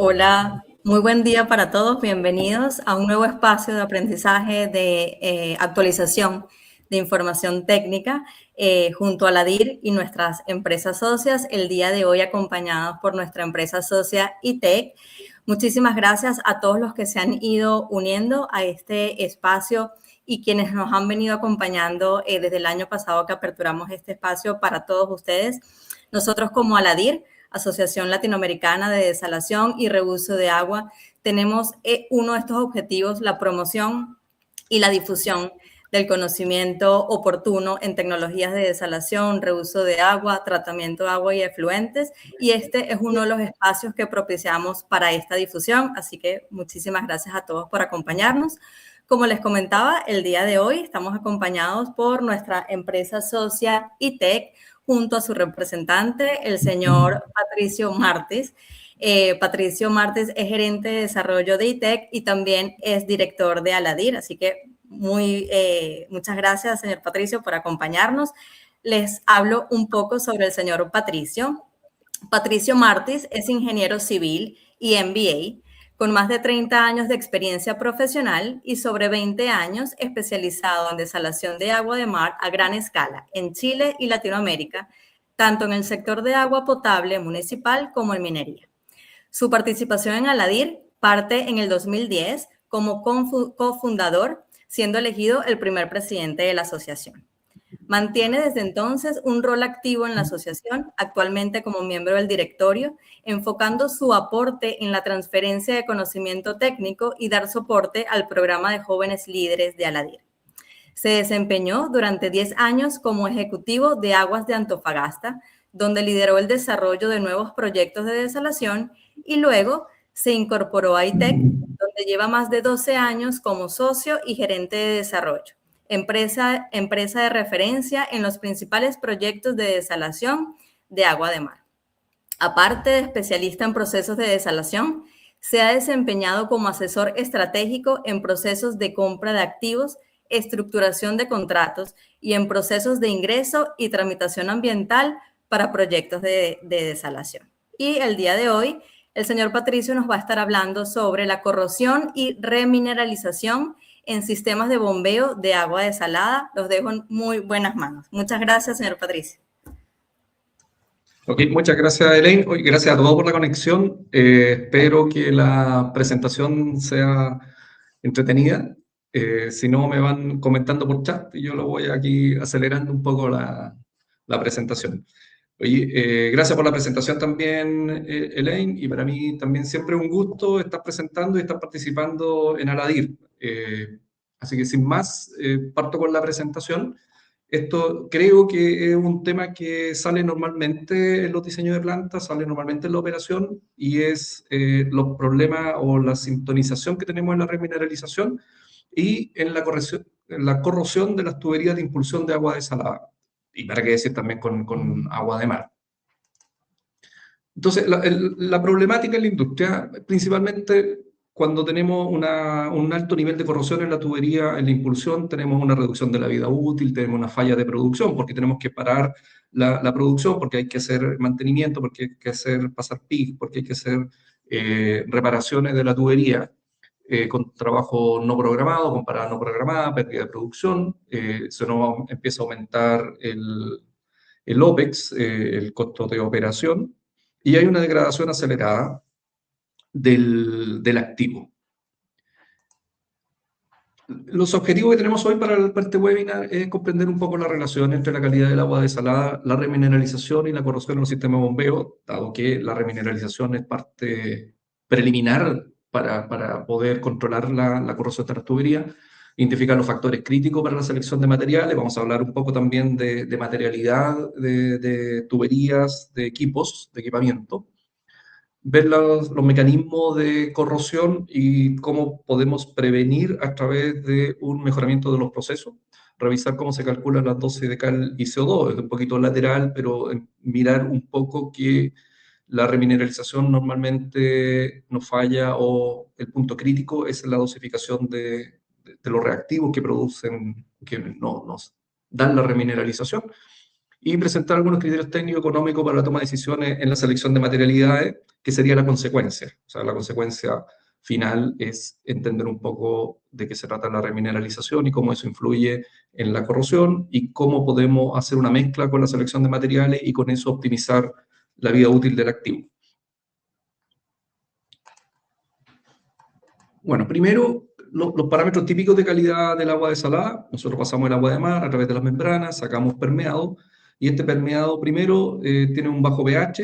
Hola, muy buen día para todos. Bienvenidos a un nuevo espacio de aprendizaje de actualización de información técnica junto a la DIR y nuestras empresas socias. El día de hoy acompañados por nuestra empresa socia ITEC. Muchísimas gracias a todos los que se han ido uniendo a este espacio y quienes nos han venido acompañando desde el año pasado que aperturamos este espacio para todos ustedes. Nosotros como ALADIR, Asociación Latinoamericana de Desalación y Reuso de Agua, tenemos uno de estos objetivos, la promoción y la difusión del conocimiento oportuno en tecnologías de desalación, reuso de agua, tratamiento de agua y efluentes, y este es uno de los espacios que propiciamos para esta difusión, así que muchísimas gracias a todos por acompañarnos. Como les comentaba, el día de hoy estamos acompañados por nuestra empresa socia ITEC, junto a su representante, el señor Patricio Martis. Patricio Martis es gerente de desarrollo de ITEC y también es director de ALADIR, así que muchas gracias, señor Patricio, por acompañarnos. Les hablo un poco sobre el señor Patricio. Patricio Martis es ingeniero civil y MBA, con más de 30 años de experiencia profesional y sobre 20 años especializado en desalación de agua de mar a gran escala en Chile y Latinoamérica, tanto en el sector de agua potable municipal como en minería. Su participación en ALADIR parte en el 2010 como cofundador, siendo elegido el primer presidente de la asociación. Mantiene desde entonces un rol activo en la asociación, actualmente como miembro del directorio, enfocando su aporte en la transferencia de conocimiento técnico y dar soporte al programa de jóvenes líderes de ALADIR. Se desempeñó durante 10 años como ejecutivo de Aguas de Antofagasta, donde lideró el desarrollo de nuevos proyectos de desalación y luego se incorporó a ITEC, donde donde lleva más de 12 años como socio y gerente de desarrollo. Empresa de referencia en los principales proyectos de desalación de agua de mar. Aparte de especialista en procesos de desalación, se ha desempeñado como asesor estratégico en procesos de compra de activos, estructuración de contratos y en procesos de ingreso y tramitación ambiental para proyectos de desalación. Y el día de hoy, el señor Patricio nos va a estar hablando sobre la corrosión y remineralización en sistemas de bombeo de agua desalada. Los dejo en muy buenas manos. Muchas gracias, señor Patricio. Ok, muchas gracias, Elaine. Gracias a todos por la conexión. Espero que la presentación sea entretenida. Si no, me van comentando por chat y yo lo voy aquí acelerando un poco la presentación. Oye, gracias por la presentación también, Elaine, y para mí también siempre es un gusto estar presentando y estar participando en Aladir. Así que sin más, parto con la presentación. Esto creo que es un tema que sale normalmente en los diseños de plantas, sale normalmente en la operación, y es los problemas o la sintonización que tenemos en la remineralización y en la corrosión de las tuberías de impulsión de agua desalada. Y para qué decir también con agua de mar. Entonces, la problemática en la industria, principalmente cuando tenemos un alto nivel de corrosión en la tubería, en la impulsión, tenemos una reducción de la vida útil, tenemos una falla de producción, porque tenemos que parar la producción, porque hay que hacer mantenimiento, porque hay que hacer pasar pic, porque hay que hacer reparaciones de la tubería, con trabajo no programado, con parada no programada, pérdida de producción, se nos empieza a aumentar el OPEX, el costo de operación, y hay una degradación acelerada del activo. Los objetivos que tenemos hoy para este webinar es comprender un poco la relación entre la calidad del agua desalada, la remineralización y la corrosión en los sistemas de bombeo, dado que la remineralización es parte preliminar para poder controlar la corrosión de las tuberías, identificar los factores críticos para la selección de materiales. Vamos a hablar un poco también de materialidad de tuberías, de equipos, de equipamiento. Ver los mecanismos de corrosión y cómo podemos prevenir a través de un mejoramiento de los procesos, revisar cómo se calculan las dosis de cal y CO2, es un poquito lateral, pero mirar un poco que la remineralización normalmente no falla o el punto crítico es la dosificación de los reactivos que producen, que nos dan la remineralización, y presentar algunos criterios técnicos económicos para la toma de decisiones en la selección de materialidades, que sería la consecuencia. O sea, la consecuencia final es entender un poco de qué se trata la remineralización y cómo eso influye en la corrosión y cómo podemos hacer una mezcla con la selección de materiales y con eso optimizar la vida útil del activo. Bueno, primero, los parámetros típicos de calidad del agua desalada. Nosotros pasamos el agua de mar a través de las membranas, sacamos permeado, y este permeado primero tiene un bajo pH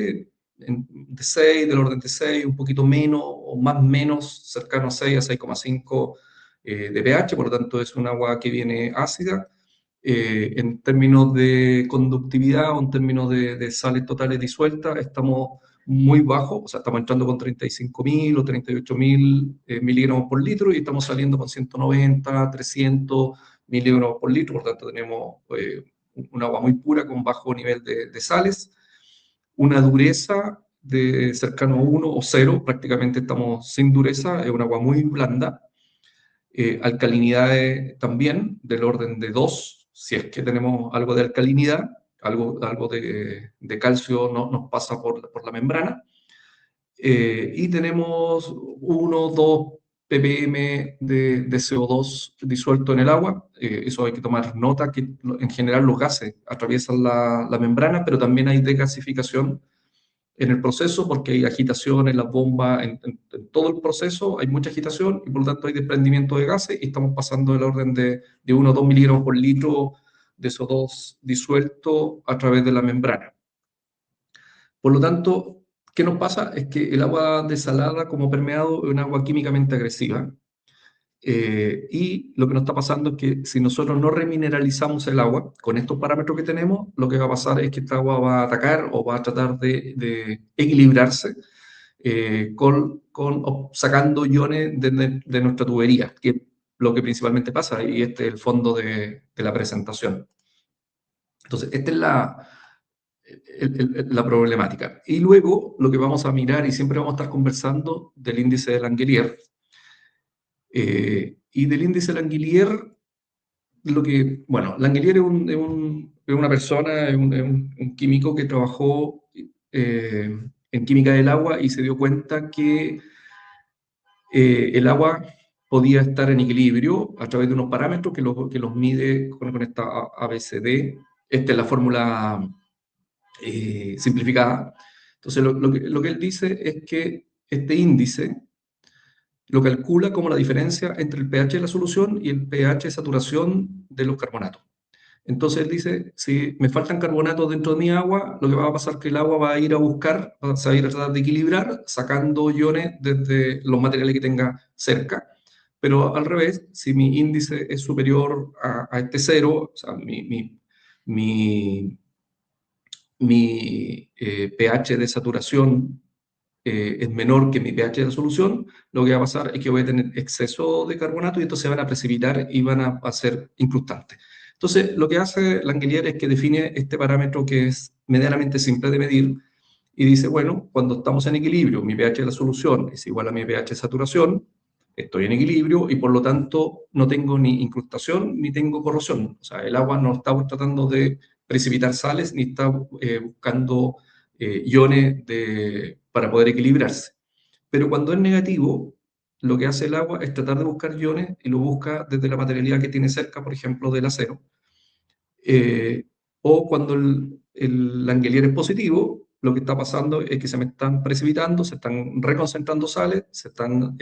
de 6, del orden de 6, un poquito menos o más menos, cercano a 6, a 6,5 de pH, por lo tanto es un agua que viene ácida. En términos de conductividad o en términos de sales totales disueltas, estamos muy bajo, o sea, estamos entrando con 35.000 o 38.000 miligramos por litro y estamos saliendo con 190, 300 miligramos por litro, por tanto tenemos un agua muy pura con bajo nivel de sales, una dureza de cercano a 1 o 0, prácticamente estamos sin dureza, es un agua muy blanda, alcalinidades también del orden de 2, si es que tenemos algo de alcalinidad, algo de calcio nos pasa por la membrana, y tenemos 1, 2 ppm de CO2 disuelto en el agua. Eso hay que tomar nota, que en general los gases atraviesan la membrana, pero también hay desgasificación en el proceso porque hay agitación en las bombas, en todo el proceso hay mucha agitación y por lo tanto hay desprendimiento de gases y estamos pasando del orden de 1 o 2 miligramos por litro de CO2 disuelto a través de la membrana. Por lo tanto, ¿qué nos pasa? Es que el agua desalada como permeado es un agua químicamente agresiva. Y lo que nos está pasando es que si nosotros no remineralizamos el agua con estos parámetros que tenemos, lo que va a pasar es que esta agua va a atacar o va a tratar de equilibrarse sacando iones de nuestra tubería, que es lo que principalmente pasa, y este es el fondo de la presentación. Entonces, esta es la problemática. Y luego lo que vamos a mirar, y siempre vamos a estar conversando, del índice de Langelier. Y del índice de Langelier, bueno, Langelier es una persona, es un químico que trabajó en química del agua y se dio cuenta que el agua podía estar en equilibrio a través de unos parámetros que los mide con esta ABCD. Esta es la fórmula simplificada. Entonces, lo que él dice es que este índice lo calcula como la diferencia entre el pH de la solución y el pH de saturación de los carbonatos. Entonces él dice, si me faltan carbonatos dentro de mi agua, lo que va a pasar es que el agua va a ir a buscar, se va a ir a tratar de equilibrar, sacando iones desde los materiales que tenga cerca. Pero al revés, si mi índice es superior a este cero, o sea, mi pH de saturación es menor que mi pH de la solución, lo que va a pasar es que voy a tener exceso de carbonato y entonces se van a precipitar y van a ser incrustantes. Entonces, lo que hace Langelier es que define este parámetro que es medianamente simple de medir y dice, bueno, cuando estamos en equilibrio, mi pH de la solución es igual a mi pH de saturación, estoy en equilibrio y por lo tanto no tengo ni incrustación ni tengo corrosión. O sea, el agua no está tratando de precipitar sales ni está buscando iones para poder equilibrarse. Pero cuando es negativo, lo que hace el agua es tratar de buscar iones y lo busca desde la materialidad que tiene cerca, por ejemplo, del acero. O cuando el Langelier es positivo, lo que está pasando es que se me están precipitando, se están reconcentrando sales, se están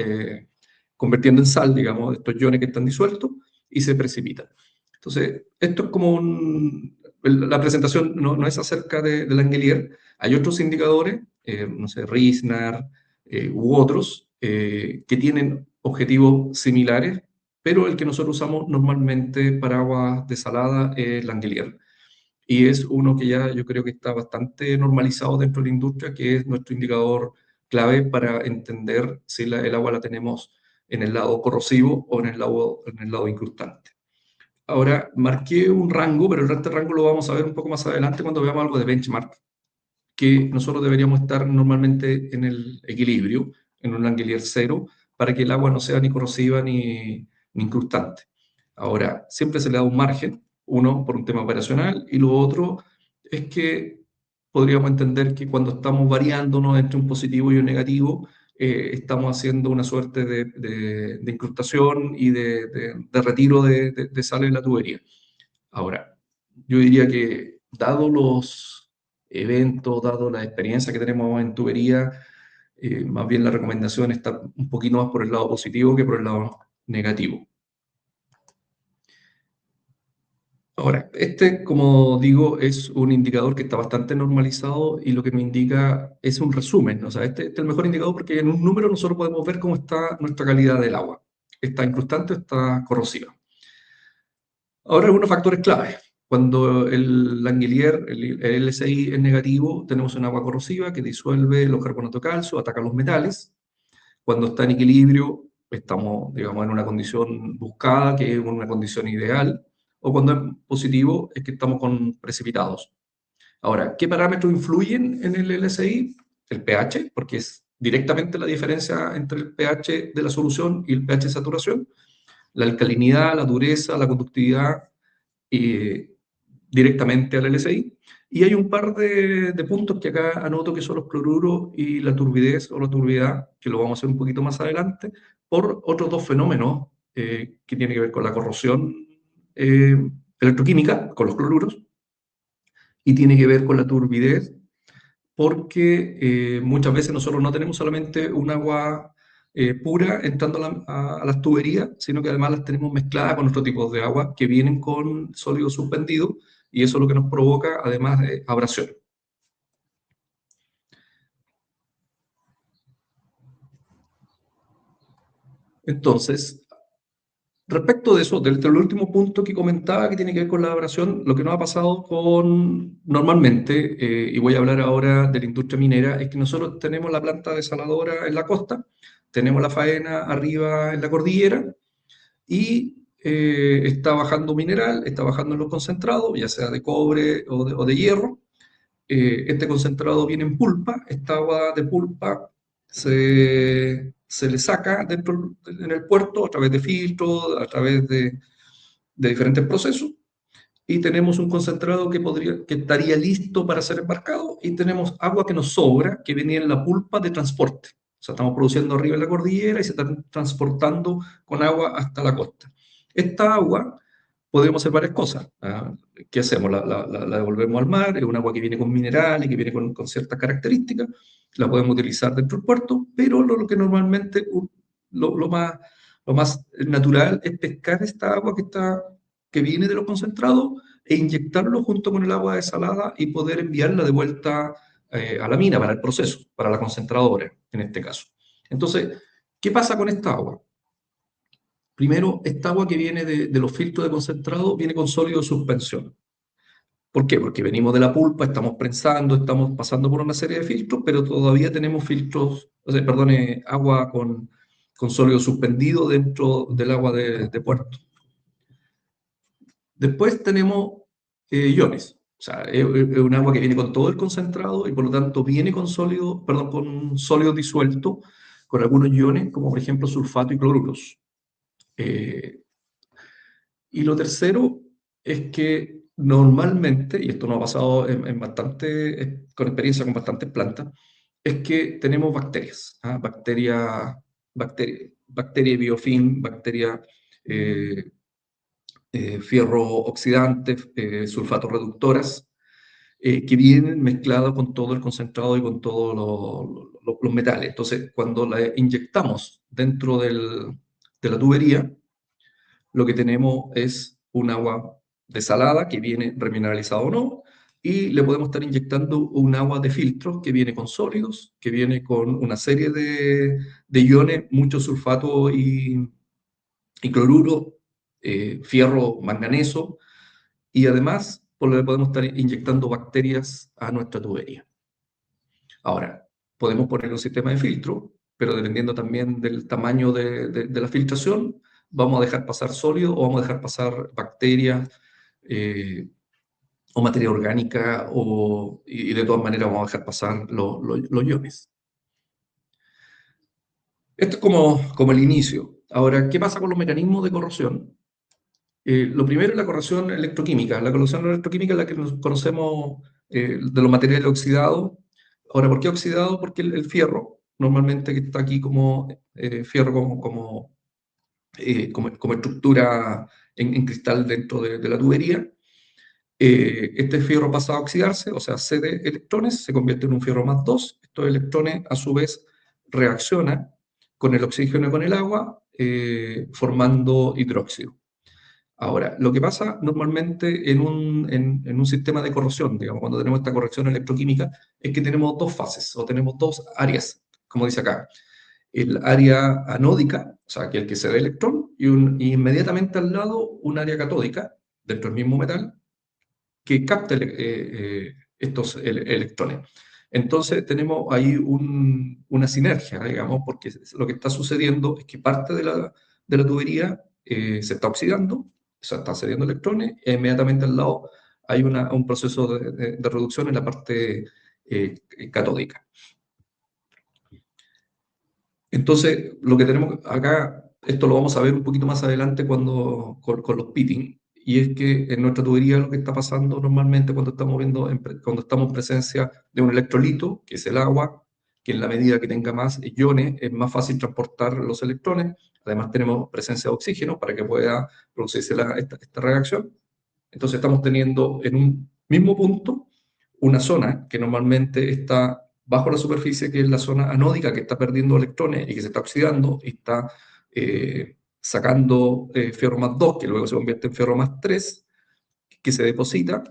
convirtiendo en sal, digamos, estos iones que están disueltos, y se precipitan. Entonces, esto es como la presentación no es acerca de Langelier. Hay otros indicadores, no sé, Riesner u otros, que tienen objetivos similares, pero el que nosotros usamos normalmente para aguas desaladas es Langelier. Y es uno que ya yo creo que está bastante normalizado dentro de la industria, que es nuestro indicador clave para entender si el agua la tenemos en el lado corrosivo o en el lado incrustante. Ahora, marqué un rango, pero el resto del rango lo vamos a ver un poco más adelante cuando veamos algo de benchmark, que nosotros deberíamos estar normalmente en el equilibrio, en un Langelier 0, para que el agua no sea ni corrosiva ni incrustante. Ahora, siempre se le da un margen, uno por un tema operacional, y lo otro es que podríamos entender que cuando estamos variándonos entre un positivo y un negativo, estamos haciendo una suerte de incrustación y de retiro de sal en la tubería. Ahora, yo diría que dado los eventos, dado la experiencia que tenemos en tubería, más bien la recomendación está un poquito más por el lado positivo que por el lado negativo. Ahora, como digo, es un indicador que está bastante normalizado y lo que me indica es un resumen. O sea, este es el mejor indicador porque en un número nosotros podemos ver cómo está nuestra calidad del agua. ¿Está incrustante o está corrosiva? Ahora, algunos factores clave. Cuando el Langelier, el LSI es negativo, tenemos un agua corrosiva que disuelve los carbonatos de calcio, ataca los metales. Cuando está en equilibrio, estamos, digamos, en una condición buscada, que es una condición ideal. O cuando es positivo, es que estamos con precipitados. Ahora, ¿qué parámetros influyen en el LSI? El pH, porque es directamente la diferencia entre el pH de la solución y el pH de saturación. La alcalinidad, la dureza, la conductividad directamente al LSI. Y hay un par de puntos que acá anoto que son los cloruros y la turbidez o la turbidez, que lo vamos a hacer un poquito más adelante, por otros dos fenómenos que tienen que ver con la corrosión electroquímica, con los cloruros, y tiene que ver con la turbidez, porque muchas veces nosotros no tenemos solamente un agua pura entrando a las tuberías, sino que además las tenemos mezcladas con otros tipos de agua que vienen con sólidos suspendidos y eso es lo que nos provoca además abrasión. Entonces, Respecto de eso, del último punto que comentaba que tiene que ver con la evaporación, lo que nos ha pasado normalmente, y voy a hablar ahora de la industria minera, es que nosotros tenemos la planta desaladora en la costa, tenemos la faena arriba en la cordillera, y está bajando mineral, está bajando en los concentrados, ya sea de cobre o de hierro. Este concentrado viene en pulpa, esta agua de pulpa se le saca en el puerto a través de filtros, a través de diferentes procesos, y tenemos un concentrado que estaría listo para ser embarcado, y tenemos agua que nos sobra, que venía en la pulpa de transporte. O sea, estamos produciendo arriba en la cordillera y se está transportando con agua hasta la costa. Esta agua podemos hacer varias cosas. ¿Qué hacemos? La devolvemos al mar, es un agua que viene con minerales, que viene con ciertas características, la podemos utilizar dentro del puerto, pero lo que normalmente, lo más natural es pescar esta agua que viene de los concentrados e inyectarlo junto con el agua desalada y poder enviarla de vuelta a la mina para el proceso, para la concentradora, en este caso. Entonces, ¿qué pasa con esta agua? Primero, esta agua que viene de los filtros de concentrado viene con sólido de suspensión. ¿Por qué? Porque venimos de la pulpa, estamos prensando, estamos pasando por una serie de filtros, pero todavía tenemos filtros, agua con sólido suspendido dentro del agua de puerto. Después tenemos iones. O sea, es un agua que viene con todo el concentrado y por lo tanto viene con sólido disuelto, con algunos iones, como por ejemplo sulfato y cloruros. Y lo tercero es que normalmente, y esto nos ha pasado con experiencia con bastantes plantas, es que tenemos bacterias, bacteria biofilm, bacteria fierro oxidantes, sulfato reductoras, que vienen mezcladas con todo el concentrado y con todos los metales. Entonces, cuando la inyectamos dentro de la tubería, lo que tenemos es un agua desalada que viene remineralizada o no, y le podemos estar inyectando un agua de filtro que viene con sólidos, que viene con una serie de iones, mucho sulfato y cloruro, fierro, manganeso, y además le podemos estar inyectando bacterias a nuestra tubería. Ahora, podemos poner un sistema de filtro, pero dependiendo también del tamaño de la filtración, vamos a dejar pasar sólido o vamos a dejar pasar bacterias o materia orgánica, y de todas maneras vamos a dejar pasar los iones. Esto es como el inicio. Ahora, ¿qué pasa con los mecanismos de corrosión? Lo primero es la corrosión electroquímica. La corrosión electroquímica es la que nos conocemos de los materiales oxidados. Ahora, ¿por qué oxidado? Porque el fierro, normalmente que está aquí como fierro como estructura en cristal dentro de la tubería, este fierro pasa a oxidarse, o sea, cede electrones, se convierte en un fierro más 2. Estos electrones, a su vez, reaccionan con el oxígeno y con el agua, formando hidróxido. Ahora, lo que pasa normalmente en un sistema de corrosión, digamos, cuando tenemos esta corrección electroquímica, es que tenemos dos fases, o tenemos dos áreas, como dice acá. El área anódica, o sea, que es el que se da electrón, y inmediatamente al lado un área catódica, dentro del mismo metal, que capta estos electrones. Entonces tenemos ahí una sinergia, digamos, porque lo que está sucediendo es que parte de la tubería se está oxidando, o sea, está cediendo electrones, e inmediatamente al lado hay un proceso de reducción en la parte catódica. Entonces, lo que tenemos acá, esto lo vamos a ver un poquito más adelante con los pitting, y es que en nuestra tubería lo que está pasando normalmente cuando estamos en presencia de un electrolito, que es el agua, que en la medida que tenga más iones es más fácil transportar los electrones. Además tenemos presencia de oxígeno para que pueda producirse esta reacción. Entonces estamos teniendo en un mismo punto una zona que normalmente está bajo la superficie, que es la zona anódica, que está perdiendo electrones y que se está oxidando y está sacando fierro más 2, que luego se convierte en fierro más 3, que se deposita,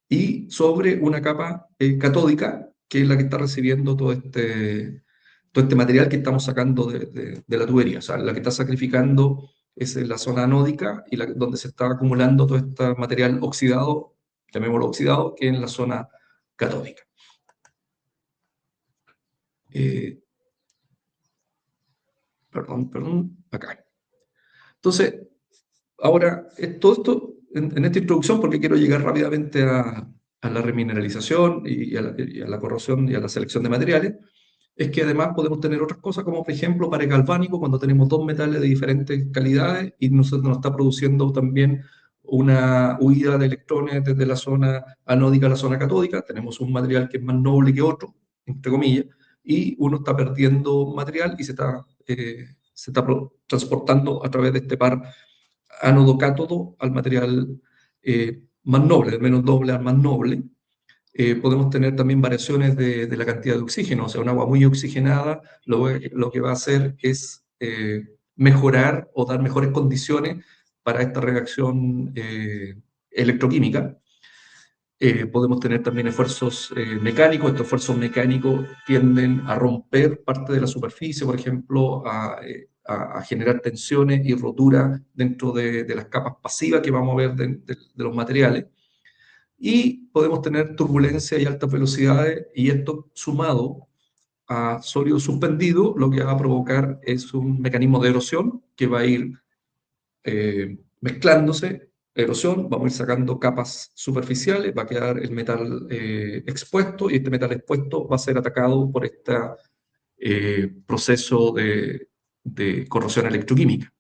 y sobre una capa catódica, que es la que está recibiendo todo este material que estamos sacando de la tubería, o sea, la que está sacrificando es la zona anódica y donde se está acumulando todo este material oxidado, llamémoslo oxidado, que es en la zona catódica. Perdón, acá. Entonces, ahora, todo esto en esta introducción, porque quiero llegar rápidamente a la remineralización y a la corrosión y a la selección de materiales, es que además podemos tener otras cosas, como por ejemplo pares galvánicos, cuando tenemos dos metales de diferentes calidades y nos está produciendo también una huida de electrones desde la zona anódica a la zona catódica. Tenemos un material que es más noble que otro, entre comillas, y uno está perdiendo material y se está transportando a través de este par ánodo-cátodo al material más noble, del menos noble al más noble. Podemos tener también variaciones de la cantidad de oxígeno, o sea, un agua muy oxigenada lo que va a hacer es mejorar o dar mejores condiciones para esta reacción electroquímica. Podemos tener también esfuerzos mecánicos. Estos esfuerzos mecánicos tienden a romper parte de la superficie, por ejemplo, a generar tensiones y roturas dentro de las capas pasivas que vamos a ver de los materiales. Y podemos tener turbulencia y altas velocidades, y esto sumado a sólido suspendido, lo que va a provocar es un mecanismo de erosión que va a ir mezclándose, erosión, vamos a ir sacando capas superficiales, va a quedar el metal expuesto, y este metal expuesto va a ser atacado por este proceso de corrosión electroquímica.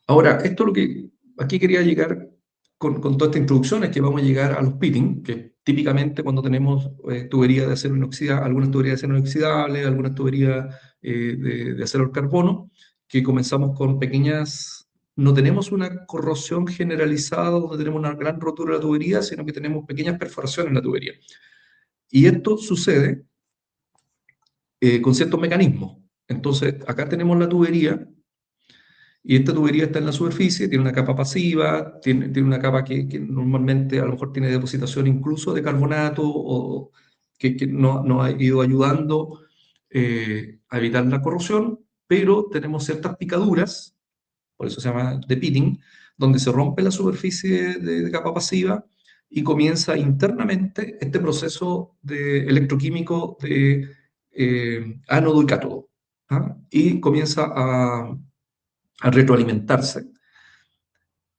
Ahora, esto es lo que aquí quería llegar con toda esta introducción, es que vamos a llegar a los pitting, que típicamente cuando tenemos tuberías de acero inoxidable, algunas tuberías de acero inoxidable, algunas tuberías de acero al carbono, que comenzamos con pequeñas, no tenemos una corrosión generalizada donde tenemos una gran rotura de la tubería, sino que tenemos pequeñas perforaciones en la tubería. Y esto sucede con ciertos mecanismos. Entonces, acá tenemos la tubería, y esta tubería está en la superficie, tiene una capa pasiva, tiene una capa que normalmente a lo mejor tiene depositación incluso de carbonato, o que nos ha ido ayudando a evitar la corrosión, pero tenemos ciertas picaduras, por eso se llama de pitting, donde se rompe la superficie de capa pasiva y comienza internamente este proceso electroquímico de ánodo y cátodo, ¿ah? Y comienza a retroalimentarse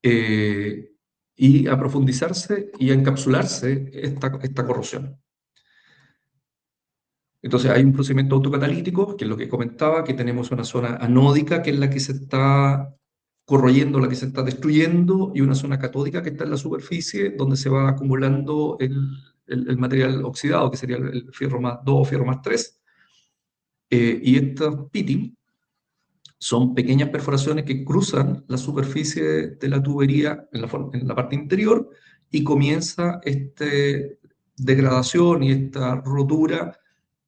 y a profundizarse y a encapsularse esta corrosión. Entonces hay un procedimiento autocatalítico, que es lo que comentaba, que tenemos una zona anódica, que es la que se está corroyendo, la que se está destruyendo, y una zona catódica que está en la superficie, donde se va acumulando el material oxidado, que sería el fierro más 2 o fierro más 3. Y estos pitting son pequeñas perforaciones que cruzan la superficie de la tubería en la parte interior, y comienza esta degradación y esta rotura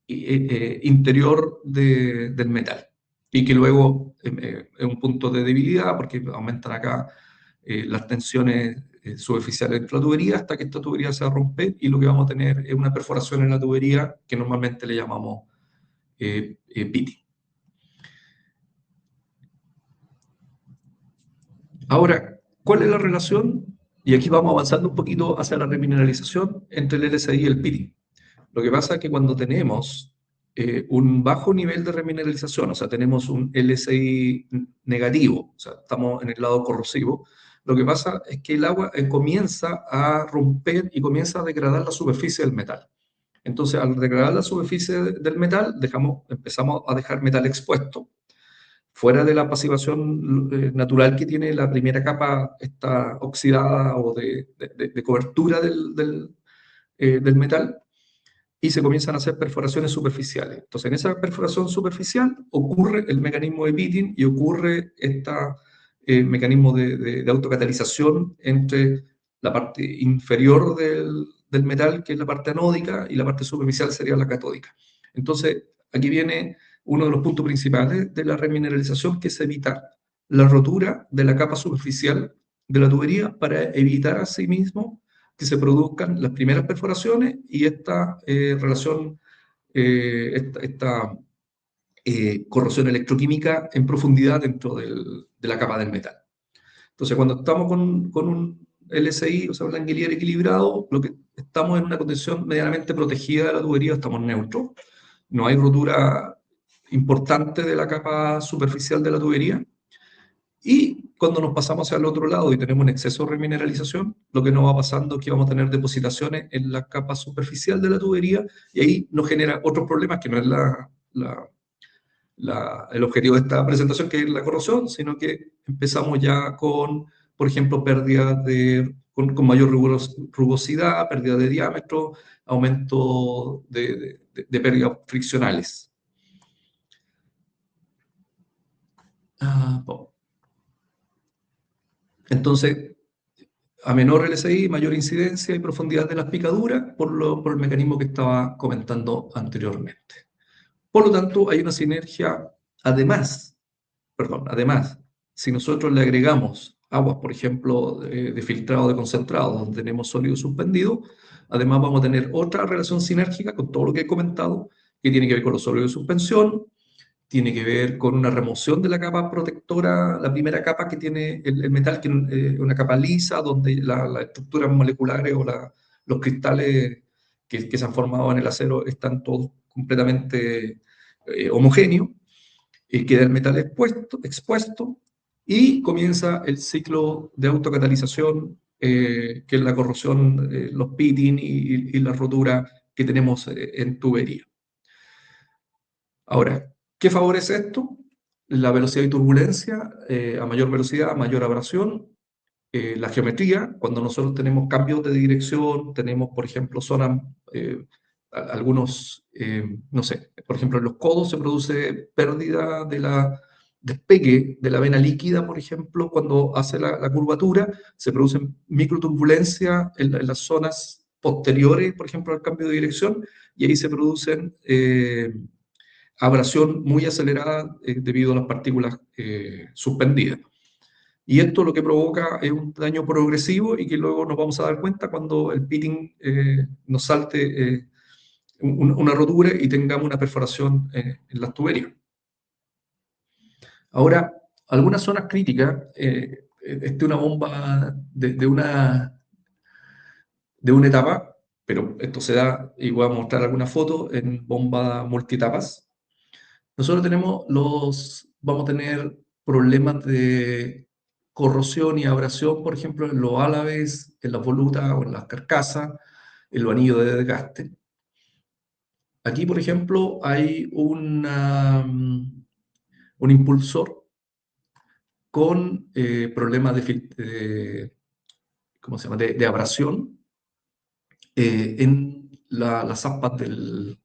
interior del metal. Y que luego es un punto de debilidad, porque aumentan acá las tensiones superficiales dentro de la tubería, hasta que esta tubería se va a romper, y lo que vamos a tener es una perforación en la tubería que normalmente le llamamos pitting. Ahora, ¿cuál es la relación? Y aquí vamos avanzando un poquito hacia la remineralización entre el LSI y el pitting. Lo que pasa es que cuando tenemos un bajo nivel de remineralización, o sea, tenemos un LSI negativo, o sea, estamos en el lado corrosivo, lo que pasa es que el agua comienza a romper y comienza a degradar la superficie del metal. Entonces, al degradar la superficie del metal, empezamos a dejar metal expuesto, fuera de la pasivación natural que tiene la primera capa, esta oxidada o de cobertura del metal, y se comienzan a hacer perforaciones superficiales. Entonces, en esa perforación superficial ocurre el mecanismo de pitting y ocurre este mecanismo de autocatalización entre la parte inferior del metal, que es la parte anódica, y la parte superficial sería la catódica. Entonces, aquí viene uno de los puntos principales de la remineralización, que es evitar la rotura de la capa superficial de la tubería, para evitar asimismo que se produzcan las primeras perforaciones y esta relación, esta corrosión electroquímica en profundidad dentro de la capa del metal. Entonces, cuando estamos con un LSI, o sea, un Langelier equilibrado, lo que estamos en una condición medianamente protegida de la tubería, estamos neutros, no hay rotura importante de la capa superficial de la tubería, y cuando nos pasamos hacia el otro lado y tenemos un exceso de remineralización, lo que nos va pasando es que vamos a tener depositaciones en la capa superficial de la tubería, y ahí nos genera otros problemas que no es el objetivo de esta presentación, que es la corrosión, sino que empezamos ya con, por ejemplo, pérdida con mayor rugosidad, pérdida de diámetro, aumento de pérdidas friccionales. Entonces, a menor LSI, mayor incidencia y profundidad de las picaduras por el mecanismo que estaba comentando anteriormente. Por lo tanto, hay una sinergia. Además, si nosotros le agregamos aguas, por ejemplo, de filtrado de concentrado, donde tenemos sólido suspendido, además vamos a tener otra relación sinérgica con todo lo que he comentado, que tiene que ver con los sólidos de suspensión, tiene que ver con una remoción de la capa protectora, la primera capa que tiene el metal, que es una capa lisa, donde las estructuras moleculares o los cristales que se han formado en el acero están todos completamente homogéneos, queda el metal expuesto, y comienza el ciclo de autocatalización, que es la corrosión, los pitting y la rotura que tenemos en tubería. Ahora, ¿qué favorece esto? La velocidad y turbulencia, a mayor velocidad, mayor abrasión, la geometría, cuando nosotros tenemos cambios de dirección, tenemos, por ejemplo, zonas, algunos, no sé, por ejemplo, en los codos se produce pérdida despegue de la vena líquida, por ejemplo, cuando hace la curvatura, se producen microturbulencias en las zonas posteriores, por ejemplo, al cambio de dirección, y ahí se producen abrasión muy acelerada debido a las partículas suspendidas. Y esto lo que provoca es un daño progresivo, y que luego nos vamos a dar cuenta cuando el pitting nos salte una rotura y tengamos una perforación en las tuberías. Ahora, algunas zonas críticas, esta es una bomba de una etapa, pero esto se da, y voy a mostrar algunas fotos, en bomba multietapas. Nosotros vamos a tener problemas de corrosión y abrasión, por ejemplo, en los álabes, en las volutas o en las carcasas, en los anillos de desgaste. Aquí, por ejemplo, hay un impulsor con problemas ¿cómo se llama?, de abrasión en las aspas del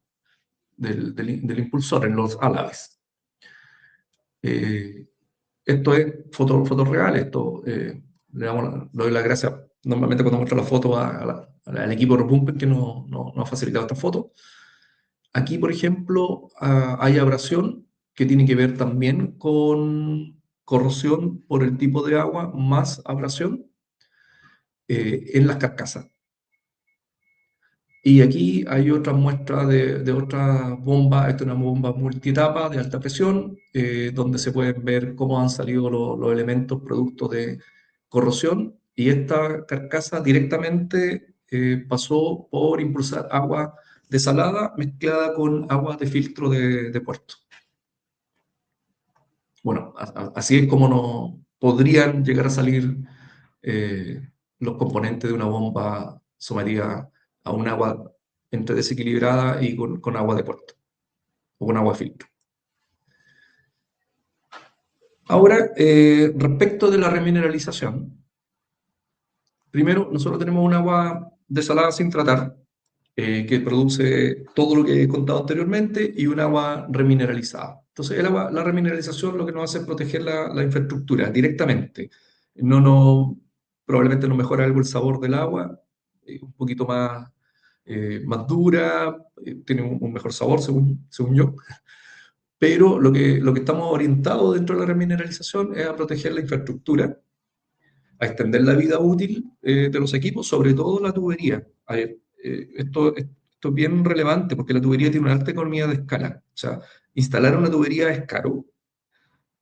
impulsor, en los álabes. Esto es foto real, esto le doy las gracias normalmente cuando muestro la foto al equipo de Robumper que nos ha facilitado esta foto. Aquí, por ejemplo, hay abrasión que tiene que ver también con corrosión por el tipo de agua, más abrasión en las carcasas. Y aquí hay otra muestra de otra bomba. Esta es una bomba multietapa de alta presión, donde se pueden ver cómo han salido los elementos producto de corrosión, y esta carcasa directamente pasó por impulsar agua desalada mezclada con agua de filtro de puerto. Bueno, así es como no podrían llegar a salir los componentes de una bomba sometida a un agua entre desequilibrada y con agua de puerto, o con agua de filtro. Ahora, respecto de la remineralización, primero, nosotros tenemos un agua desalada sin tratar, que produce todo lo que he contado anteriormente, y un agua remineralizada. Entonces, la remineralización lo que nos hace es proteger la infraestructura directamente. Probablemente no mejora algo el sabor del agua, un poquito más dura, tiene un mejor sabor, según yo. Pero lo que estamos orientados dentro de la remineralización es a proteger la infraestructura, a extender la vida útil de los equipos, sobre todo la tubería. A ver, esto es bien relevante porque la tubería tiene una alta economía de escala. O sea, instalar una tubería es caro,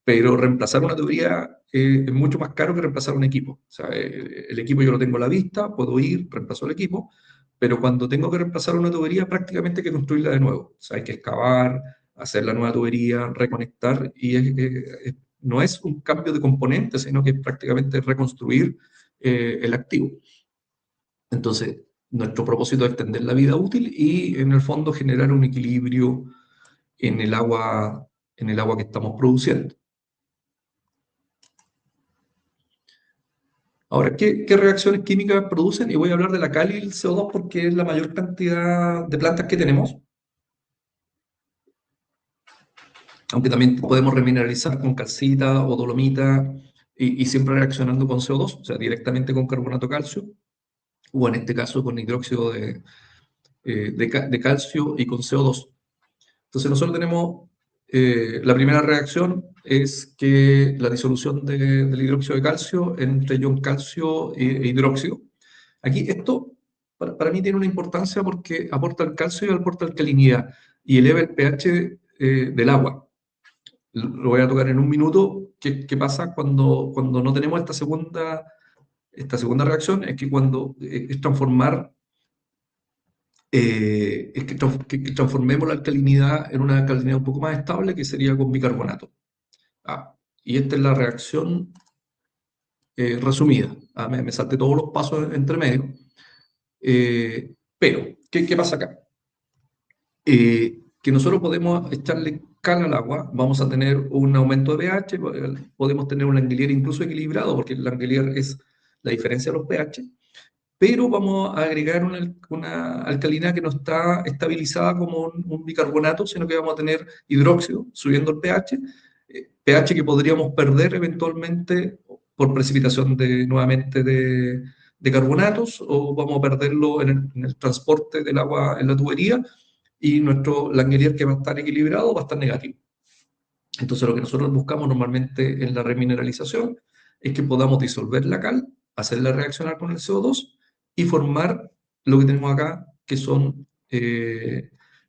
pero reemplazar una tubería es mucho más caro que reemplazar un equipo. O sea, el equipo yo lo tengo a la vista, puedo ir, reemplazo el equipo, pero cuando tengo que reemplazar una tubería, prácticamente hay que construirla de nuevo. O sea, hay que excavar, hacer la nueva tubería, reconectar, y no es un cambio de componentes, sino que es prácticamente reconstruir el activo. Entonces, nuestro propósito es extender la vida útil y, en el fondo, generar un equilibrio en el agua que estamos produciendo. Ahora, ¿qué reacciones químicas producen? Y voy a hablar de la cal y el CO2 porque es la mayor cantidad de plantas que tenemos, aunque también podemos remineralizar con calcita o dolomita y siempre reaccionando con CO2, o sea, directamente con carbonato de calcio, o en este caso con hidróxido de calcio y con CO2. Entonces nosotros tenemos, la primera reacción es que la disolución del hidróxido de calcio entre ion calcio e hidróxido. Aquí esto para mí tiene una importancia porque aporta el calcio y aporta alcalinidad y eleva el pH del agua. Lo voy a tocar en un minuto. ¿Qué pasa cuando no tenemos esta segunda reacción? Es que cuando es transformar que transformemos la alcalinidad en una alcalinidad un poco más estable, que sería con bicarbonato. Y esta es la reacción resumida. Me salté todos los pasos entre medio. Pero, ¿qué pasa acá? Que nosotros podemos echarle cal al agua, vamos a tener un aumento de pH, podemos tener un Langelier incluso equilibrado, porque el Langelier es la diferencia de los pH, pero vamos a agregar una alcalina que no está estabilizada como un bicarbonato, sino que vamos a tener hidróxido subiendo el pH, pH que podríamos perder eventualmente por precipitación nuevamente de carbonatos, o vamos a perderlo en el transporte del agua en la tubería, y nuestro Langelier, que va a estar equilibrado, va a estar negativo. Entonces lo que nosotros buscamos normalmente en la remineralización es que podamos disolver la cal, hacerla reaccionar con el CO2 y formar lo que tenemos acá, que son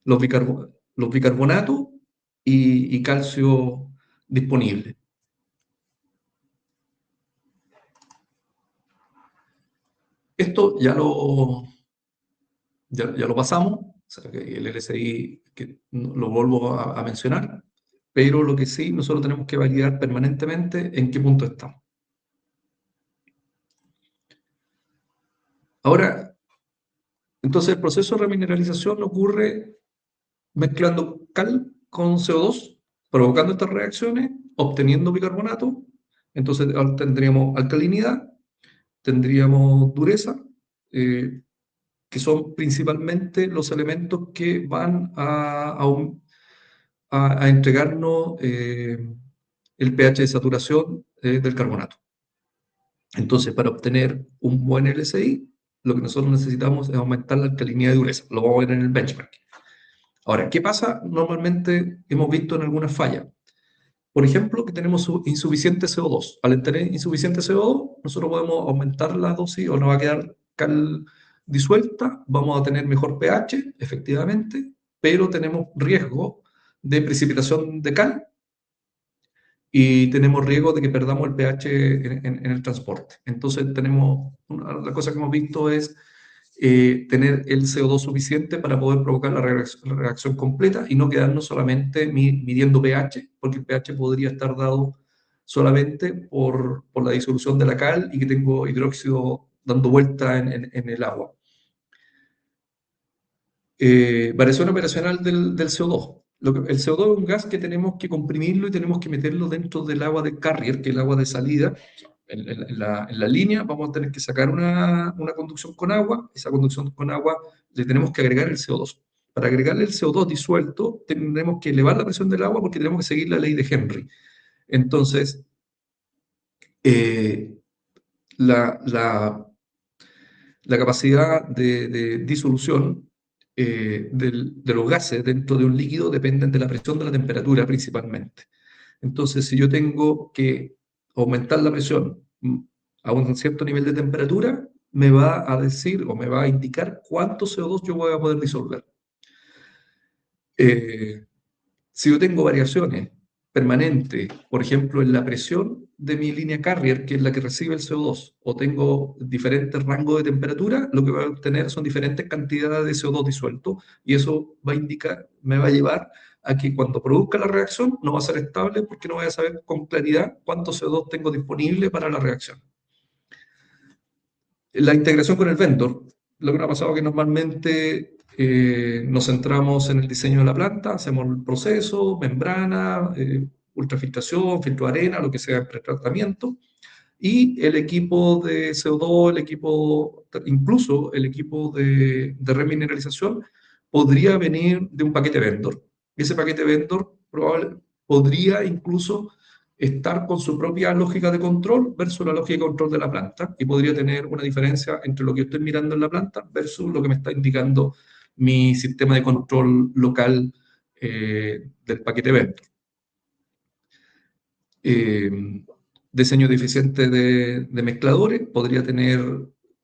los bicarbonatos y calcio disponible. Esto ya lo pasamos, o sea, que el LSI, que lo vuelvo a mencionar, pero lo que sí, nosotros tenemos que validar permanentemente en qué punto estamos. Ahora, entonces el proceso de remineralización ocurre mezclando cal con CO2, provocando estas reacciones, obteniendo bicarbonato. Entonces tendríamos alcalinidad, tendríamos dureza, que son principalmente los elementos que van a entregarnos el pH de saturación del carbonato. Entonces, para obtener un buen LSI, lo que nosotros necesitamos es aumentar la alcalinidad de dureza. Lo vamos a ver en el benchmark. Ahora, ¿qué pasa? Normalmente hemos visto en algunas fallas. Por ejemplo, que tenemos insuficiente CO2. Al tener insuficiente CO2, nosotros podemos aumentar la dosis o nos va a quedar cal disuelta, vamos a tener mejor pH, efectivamente, pero tenemos riesgo de precipitación de cal y tenemos riesgo de que perdamos el pH en el transporte. Entonces, la cosa que hemos visto es tener el CO2 suficiente para poder provocar la reacción completa y no quedarnos solamente midiendo pH, porque el pH podría estar dado solamente por la disolución de la cal y que tengo hidróxido dando vuelta en el agua. Variación operacional del CO2. El CO2 es un gas que tenemos que comprimirlo y tenemos que meterlo dentro del agua de carrier, que es el agua de salida. En la línea vamos a tener que sacar una conducción con agua. Esa conducción con agua le tenemos que agregar el CO2. Para agregarle el CO2 disuelto, tendremos que elevar la presión del agua porque tenemos que seguir la ley de Henry. Entonces, la capacidad de disolución de los gases dentro de un líquido dependen de la presión, de la temperatura principalmente. Entonces, si yo tengo que aumentar la presión a un cierto nivel de temperatura, me va a decir o me va a indicar cuánto CO2 yo voy a poder disolver. Si yo tengo variaciones permanentes, por ejemplo, en la presión de mi línea carrier, que es la que recibe el CO2, o tengo diferentes rangos de temperatura, lo que voy a obtener son diferentes cantidades de CO2 disuelto, y eso va a indicar, me va a llevar a que cuando produzca la reacción no va a ser estable porque no voy a saber con claridad cuánto CO2 tengo disponible para la reacción. La integración con el vendor, lo que nos ha pasado es que normalmente nos centramos en el diseño de la planta, hacemos el proceso, membrana, ultrafiltración, filtro de arena, lo que sea, pretratamiento, y el equipo de CO2, el equipo, incluso el equipo de remineralización, podría venir de un paquete vendor. Ese paquete vendor podría incluso estar con su propia lógica de control versus la lógica de control de la planta, y podría tener una diferencia entre lo que yo estoy mirando en la planta versus lo que me está indicando mi sistema de control local del paquete vendor. Diseño deficiente de mezcladores, podría tener...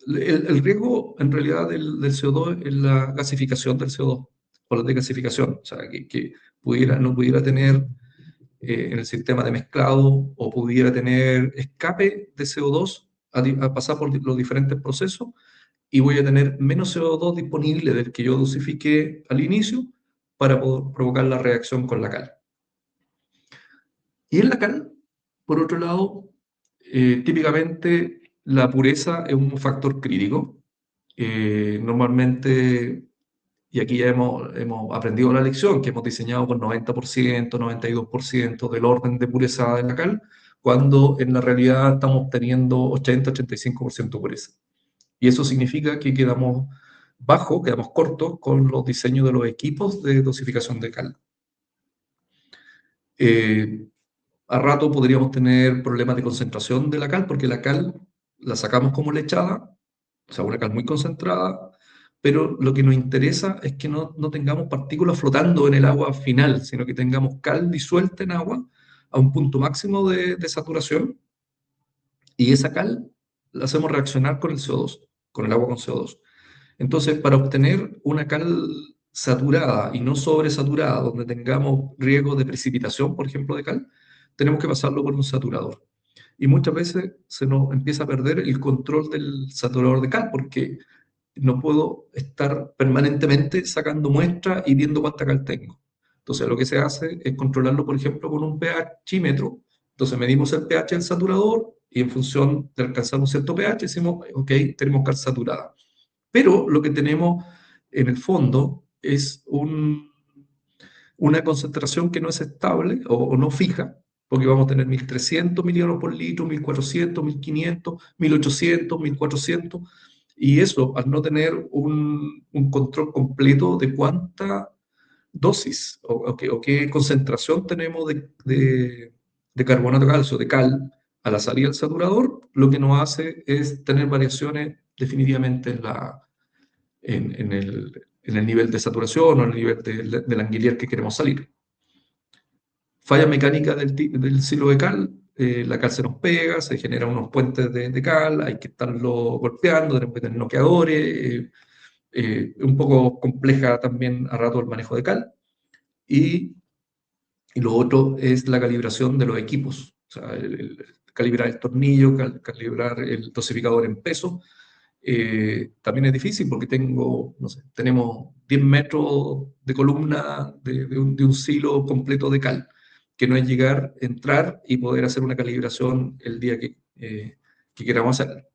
El riesgo en realidad del CO2 es la gasificación del CO2, o la desgasificación, o sea, que no pudiera tener en el sistema de mezclado, o pudiera tener escape de CO2 a pasar por los diferentes procesos, y voy a tener menos CO2 disponible del que yo dosifiqué al inicio para poder provocar la reacción con la cal. Y en la cal, por otro lado, típicamente la pureza es un factor crítico. Normalmente, y aquí ya hemos aprendido la lección, que hemos diseñado con 90%, 92% del orden de pureza de la cal, cuando en la realidad estamos teniendo 80-85% de pureza. Y eso significa que quedamos cortos con los diseños de los equipos de dosificación de cal. A rato podríamos tener problemas de concentración de la cal, porque la cal la sacamos como lechada, o sea, una cal muy concentrada, pero lo que nos interesa es que no tengamos partículas flotando en el agua final, sino que tengamos cal disuelta en agua a un punto máximo de saturación, y esa cal la hacemos reaccionar con el CO2, con el agua con CO2. Entonces, para obtener una cal saturada y no sobresaturada, donde tengamos riesgo de precipitación, por ejemplo, de cal, tenemos que pasarlo por un saturador. Y muchas veces se nos empieza a perder el control del saturador de cal, porque no puedo estar permanentemente sacando muestras y viendo cuánta cal tengo. Entonces, lo que se hace es controlarlo, por ejemplo, con un pHímetro. Entonces, medimos el pH del saturador y en función de alcanzar un cierto pH, decimos, ok, tenemos cal saturada. Pero lo que tenemos en el fondo es una concentración que no es estable o no fija, porque vamos a tener 1300 miligramos por litro, 1400, 1500, 1800, 1400, y eso, al no tener un control completo de cuánta dosis o qué concentración tenemos de carbonato de calcio, de cal, a la salida del saturador, lo que nos hace es tener variaciones definitivamente en el nivel de saturación o en el nivel del Anguillier que queremos salir. Falla mecánica del silo de cal, la cal se nos pega, se generan unos puentes de cal, hay que estarlo golpeando, tenemos que tener noqueadores, un poco compleja también a rato el manejo de cal. Y lo otro es la calibración de los equipos, o sea, calibrar el tornillo, calibrar el dosificador en peso. También es difícil porque tenemos 10 metros de columna de un silo completo de cal, que no es llegar, entrar y poder hacer una calibración el día que queramos hacer.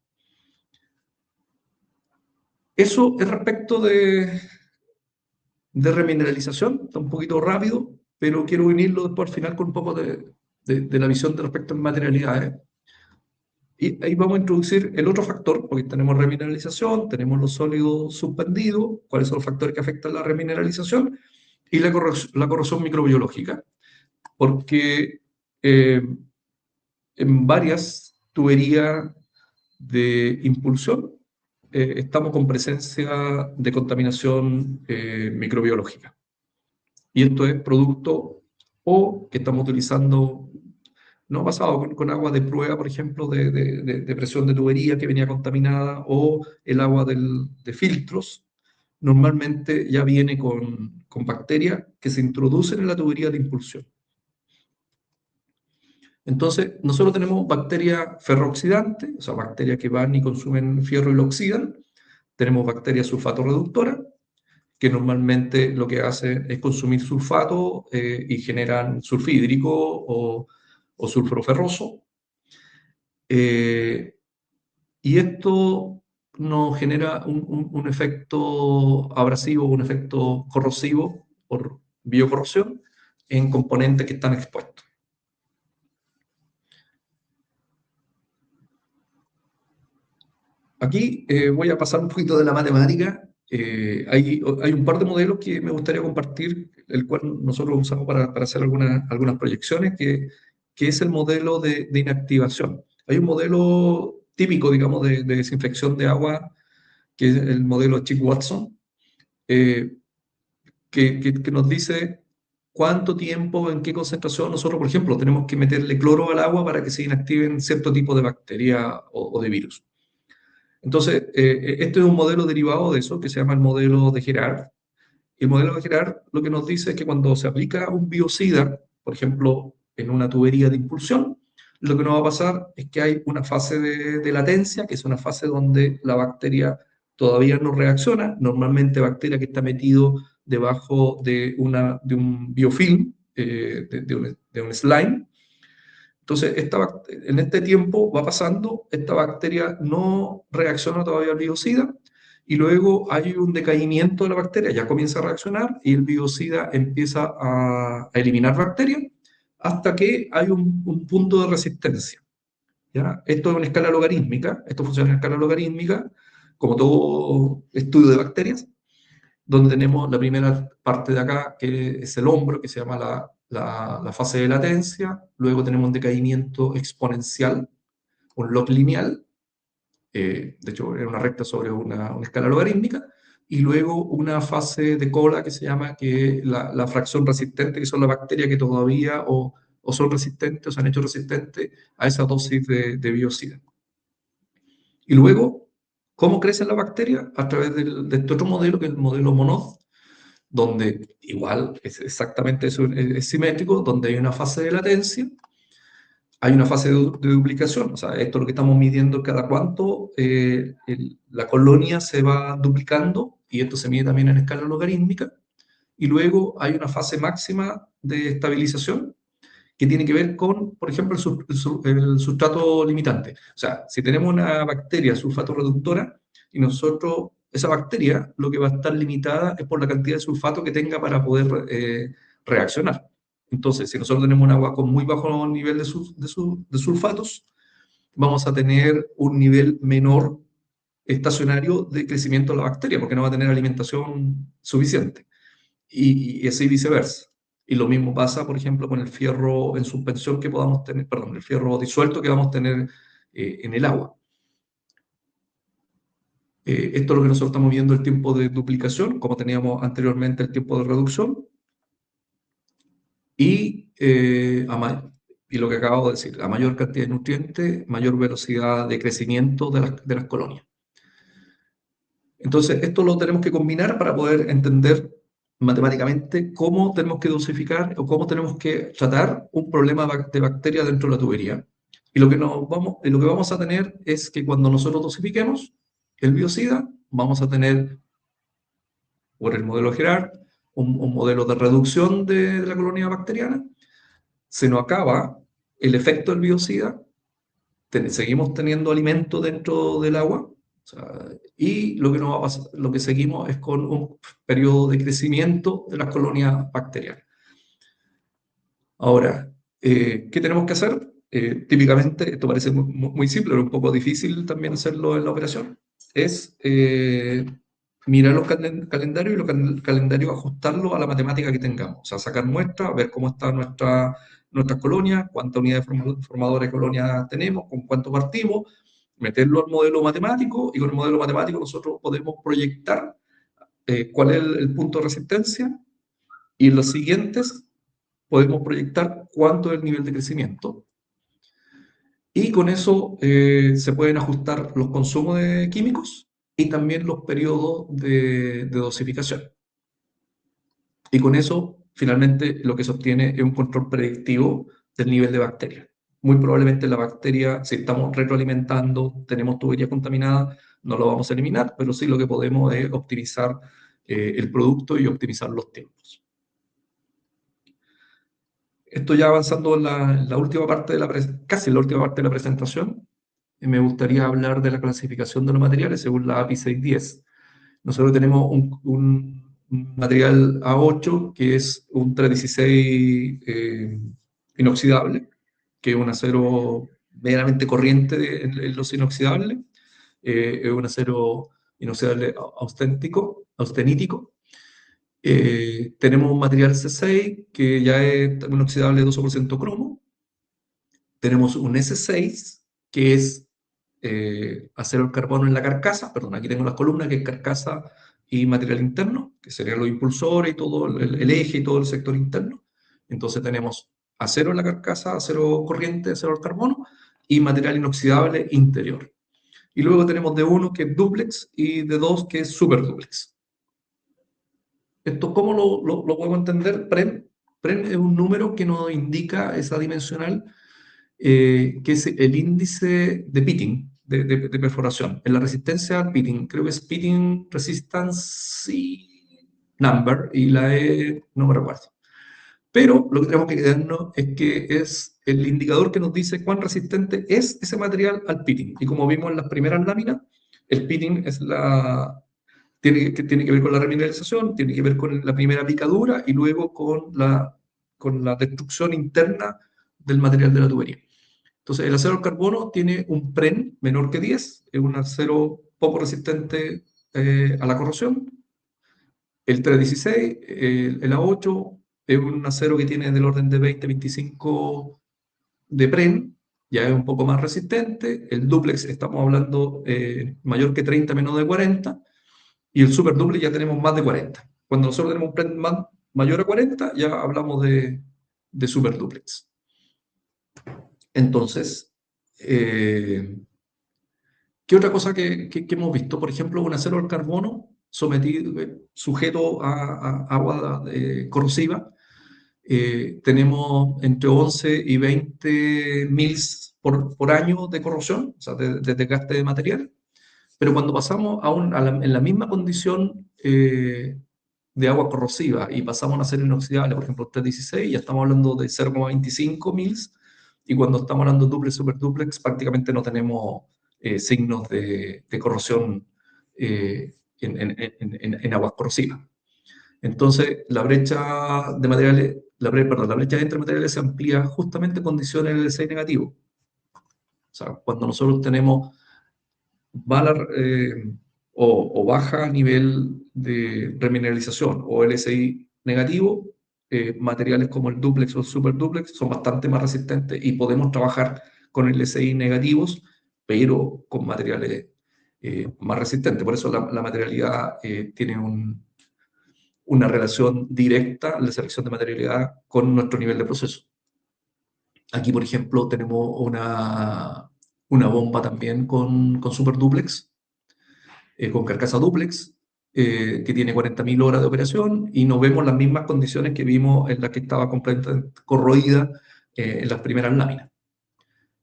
Eso es respecto de remineralización, está un poquito rápido, pero quiero unirlo después al final con un poco de la visión respecto a materialidades. Y ahí vamos a introducir el otro factor, porque tenemos remineralización, tenemos los sólidos suspendidos, cuáles son los factores que afectan la remineralización, y la corrosión microbiológica. Porque en varias tuberías de impulsión estamos con presencia de contaminación microbiológica. Y esto es producto o que estamos utilizando, no basado con agua de prueba, por ejemplo, de presión de tubería que venía contaminada, o el agua de filtros normalmente ya viene con bacterias que se introducen en la tubería de impulsión. Entonces, nosotros tenemos bacterias ferrooxidantes, o sea, bacterias que van y consumen fierro y lo oxidan. Tenemos bacterias sulfato-reductoras, que normalmente lo que hacen es consumir sulfato y generan sulfhídrico o sulfuro ferroso. Y esto nos genera un efecto abrasivo, un efecto corrosivo por biocorrosión en componentes que están expuestos. Aquí voy a pasar un poquito de la matemática. Hay un par de modelos que me gustaría compartir, el cual nosotros usamos para hacer algunas proyecciones, que es el modelo de inactivación. Hay un modelo típico, digamos, de desinfección de agua, que es el modelo Chick-Watson, que nos dice cuánto tiempo, en qué concentración nosotros, por ejemplo, tenemos que meterle cloro al agua para que se inactiven cierto tipo de bacteria o de virus. Entonces, este es un modelo derivado de eso, que se llama el modelo de Gerard. Y el modelo de Gerard lo que nos dice es que cuando se aplica un biocida, por ejemplo, en una tubería de impulsión, lo que nos va a pasar es que hay una fase de latencia, que es una fase donde la bacteria todavía no reacciona. Normalmente bacteria que está metido debajo de un biofilm, de un slime. Entonces, en este tiempo va pasando, esta bacteria no reacciona todavía al biocida y luego hay un decaimiento de la bacteria, ya comienza a reaccionar y el biocida empieza a eliminar bacterias hasta que hay un punto de resistencia. ¿Ya? Esto es una escala logarítmica, esto funciona en escala logarítmica, como todo estudio de bacterias, donde tenemos la primera parte de acá, que es el hombro, que se llama la fase de latencia, luego tenemos un decaimiento exponencial, un log lineal, de hecho es una recta sobre una escala logarítmica, y luego una fase de cola que se llama que la fracción resistente, que son las bacterias que todavía o son resistentes o se han hecho resistentes a esa dosis de biocida. Y luego, ¿cómo crecen las bacterias? A través de este otro modelo, que es el modelo Monod, donde igual es exactamente eso, es simétrico, donde hay una fase de latencia, hay una fase de duplicación, o sea, esto es lo que estamos midiendo cada cuánto la colonia se va duplicando, y esto se mide también en escala logarítmica, y luego hay una fase máxima de estabilización, que tiene que ver con, por ejemplo, el sustrato limitante. O sea, si tenemos una bacteria sulfato reductora y nosotros, esa bacteria lo que va a estar limitada es por la cantidad de sulfato que tenga para poder reaccionar. Entonces, si nosotros tenemos un agua con muy bajo nivel de sulfatos, vamos a tener un nivel menor estacionario de crecimiento de la bacteria, porque no va a tener alimentación suficiente. Y así viceversa. Y lo mismo pasa, por ejemplo, con el fierro en suspensión que podamos tener, perdón, el fierro disuelto que vamos a tener en el agua. Esto es lo que nosotros estamos viendo, el tiempo de duplicación, como teníamos anteriormente el tiempo de reducción. Y, y lo que acabo de decir, a mayor cantidad de nutrientes, mayor velocidad de crecimiento de las colonias. Entonces, esto lo tenemos que combinar para poder entender matemáticamente cómo tenemos que dosificar o cómo tenemos que tratar un problema de bacteria dentro de la tubería. Y lo que vamos a tener es que cuando nosotros dosifiquemos el biocida, vamos a tener, por el modelo Gerard, un modelo de reducción de la colonia bacteriana. Se nos acaba el efecto del biocida, seguimos teniendo alimento dentro del agua, o sea, y lo que, nos va a pasar, lo que seguimos es con un periodo de crecimiento de las colonias bacterianas. Ahora, ¿qué tenemos que hacer? Típicamente, esto parece muy simple, pero un poco difícil también hacerlo en la operación, es mirar los calendarios y los calendarios ajustarlos a la matemática que tengamos. O sea, sacar muestras, ver cómo está nuestras colonias, cuántas unidades formadoras de colonias tenemos, con cuánto partimos, meterlo al modelo matemático, y con el modelo matemático nosotros podemos proyectar cuál es el punto de resistencia, y en los siguientes podemos proyectar cuánto es el nivel de crecimiento. Y con eso se pueden ajustar los consumos de químicos y también los periodos de dosificación. Y con eso, finalmente, lo que se obtiene es un control predictivo del nivel de bacteria. Muy probablemente la bacteria, si estamos retroalimentando, tenemos tubería contaminada, no lo vamos a eliminar, pero sí lo que podemos es optimizar el producto y optimizar los tiempos. Esto ya avanzando en la última parte de casi la última parte de la presentación, me gustaría hablar de la clasificación de los materiales según la API 610. Nosotros tenemos un material A8 que es un 316 inoxidable, que es un acero meramente corriente en los inoxidables, es un acero inoxidable austenítico. Tenemos un material C6 que ya es un inoxidable 12% cromo. Tenemos un S6 que es acero al carbono en la carcasa, perdón, aquí tengo las columnas, que es carcasa y material interno, que serían los impulsores y todo el eje y todo el sector interno. Entonces tenemos acero en la carcasa, acero corriente, acero al carbono y material inoxidable interior. Y luego tenemos D1 que es duplex y D2 que es super duplex. ¿Esto cómo lo podemos entender? PREM es un número que nos indica esa dimensional, que es el índice de pitting, de perforación. En la resistencia al pitting, creo que es pitting resistance number, y la E no me recuerdo. Pero lo que tenemos que quedarnos es que es el indicador que nos dice cuán resistente es ese material al pitting. Y como vimos en las primeras láminas, el pitting es tiene que ver con la remineralización, tiene que ver con la primera picadura y luego con la destrucción interna del material de la tubería. Entonces, el acero al carbono tiene un PREN menor que 10, es un acero poco resistente a la corrosión. El 316, el A8, es un acero que tiene del orden de 20-25 de PREN, ya es un poco más resistente. El duplex, estamos hablando mayor que 30, menos de 40. Y el super duplex ya tenemos más de 40. Cuando nosotros tenemos un PREN mayor a 40, ya hablamos de super duplex. Entonces, ¿qué otra cosa que hemos visto? Por ejemplo, un acero al carbono sujeto a agua corrosiva. Tenemos entre 11 y 20 mils por año de corrosión, o sea, de desgaste de material. Pero cuando pasamos en la misma condición de agua corrosiva y pasamos a un acero inoxidable, por ejemplo, 316, ya estamos hablando de 0,25 mils, y cuando estamos hablando de duplex, super duplex, prácticamente no tenemos signos de corrosión en aguas corrosivas. Entonces, la brecha de materiales, la brecha entre materiales se amplía justamente en condiciones de LSI negativo. O sea, cuando nosotros tenemos o baja nivel de remineralización o LSI negativo, materiales como el duplex o el super duplex son bastante más resistentes y podemos trabajar con LSI negativos, pero con materiales más resistentes. Por eso la materialidad tiene una relación directa, la selección de materialidad, con nuestro nivel de proceso. Aquí, por ejemplo, tenemos una bomba también con super duplex, con carcasa duplex, que tiene 40.000 horas de operación, y no vemos las mismas condiciones que vimos en las que estaba completamente corroída en las primeras láminas.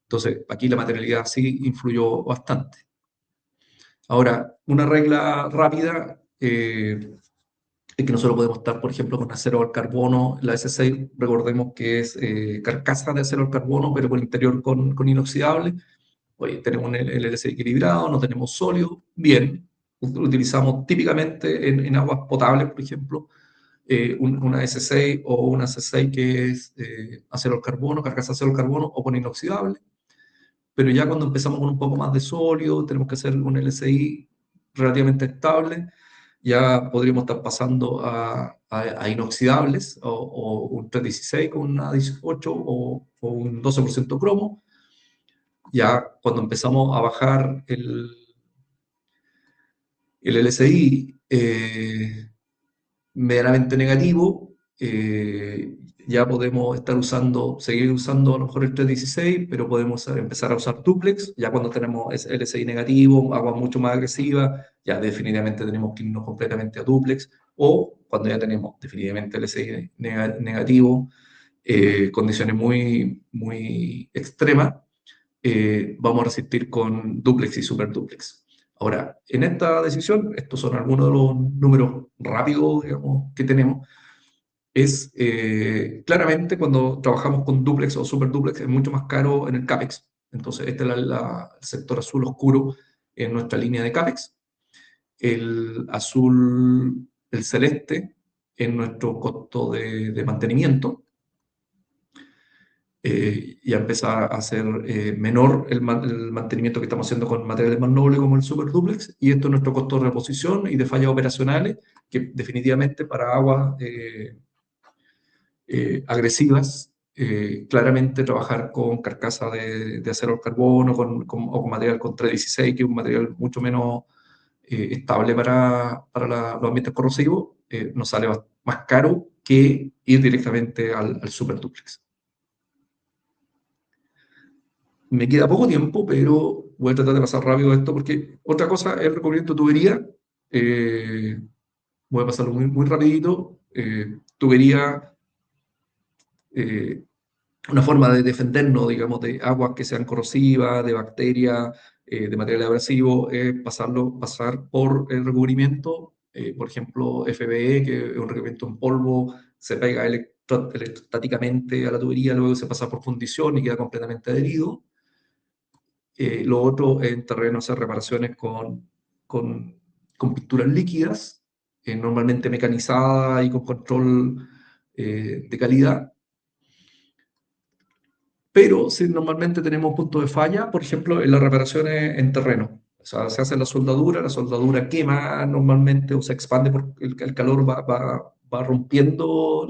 Entonces, aquí la materialidad sí influyó bastante. Ahora, una regla rápida es que nosotros podemos estar, por ejemplo, con acero al carbono. La S6, recordemos que es carcasa de acero al carbono, pero con interior con inoxidable. Oye, tenemos el LSI equilibrado, no tenemos sólido, bien. Utilizamos típicamente en aguas potables, por ejemplo, una S6 o una C6 que es acero al carbono, carcasa de acero al carbono o con inoxidable. Pero ya cuando empezamos con un poco más de sólido, tenemos que hacer un LSI relativamente estable, ya podríamos estar pasando a inoxidables, o un 316 con una 18 o un 12% cromo. Ya cuando empezamos a bajar el LSI medianamente negativo, ya podemos seguir usando a lo mejor el 316, pero podemos empezar a usar dúplex, ya cuando tenemos LSI negativo, agua mucho más agresiva, ya definitivamente tenemos que irnos completamente a dúplex, o cuando ya tenemos definitivamente LSI negativo, condiciones muy, muy extremas, vamos a resistir con dúplex y super dúplex. Ahora, en esta decisión, estos son algunos de los números rápidos, digamos, que tenemos, es claramente cuando trabajamos con duplex o super duplex es mucho más caro en el CAPEX. Entonces, este es el sector azul oscuro en nuestra línea de CAPEX. El azul, el celeste en nuestro costo de mantenimiento. Ya empieza a ser menor el mantenimiento que estamos haciendo con materiales más nobles como el super duplex, y esto es nuestro costo de reposición y de fallas operacionales, que definitivamente para aguas agresivas, claramente trabajar con carcasa de acero al carbono o con material con 316, que es un material mucho menos estable para los ambientes corrosivos, nos sale más caro que ir directamente al super duplex. Me queda poco tiempo, pero voy a tratar de pasar rápido esto, porque otra cosa es el recubrimiento de tubería. Voy a pasarlo muy, muy rapidito. Tubería, una forma de defendernos, digamos, de aguas que sean corrosivas, de bacterias, de material abrasivo, es pasar por el recubrimiento, por ejemplo, FBE, que es un recubrimiento en polvo, se pega electrostáticamente a la tubería, luego se pasa por fundición y queda completamente adherido. Lo otro en terreno, hacer reparaciones con pinturas líquidas, normalmente mecanizadas y con control de calidad. Pero si normalmente tenemos puntos de falla, por ejemplo, en las reparaciones en terreno. O sea, se hace la soldadura quema normalmente o se expande porque el calor va rompiendo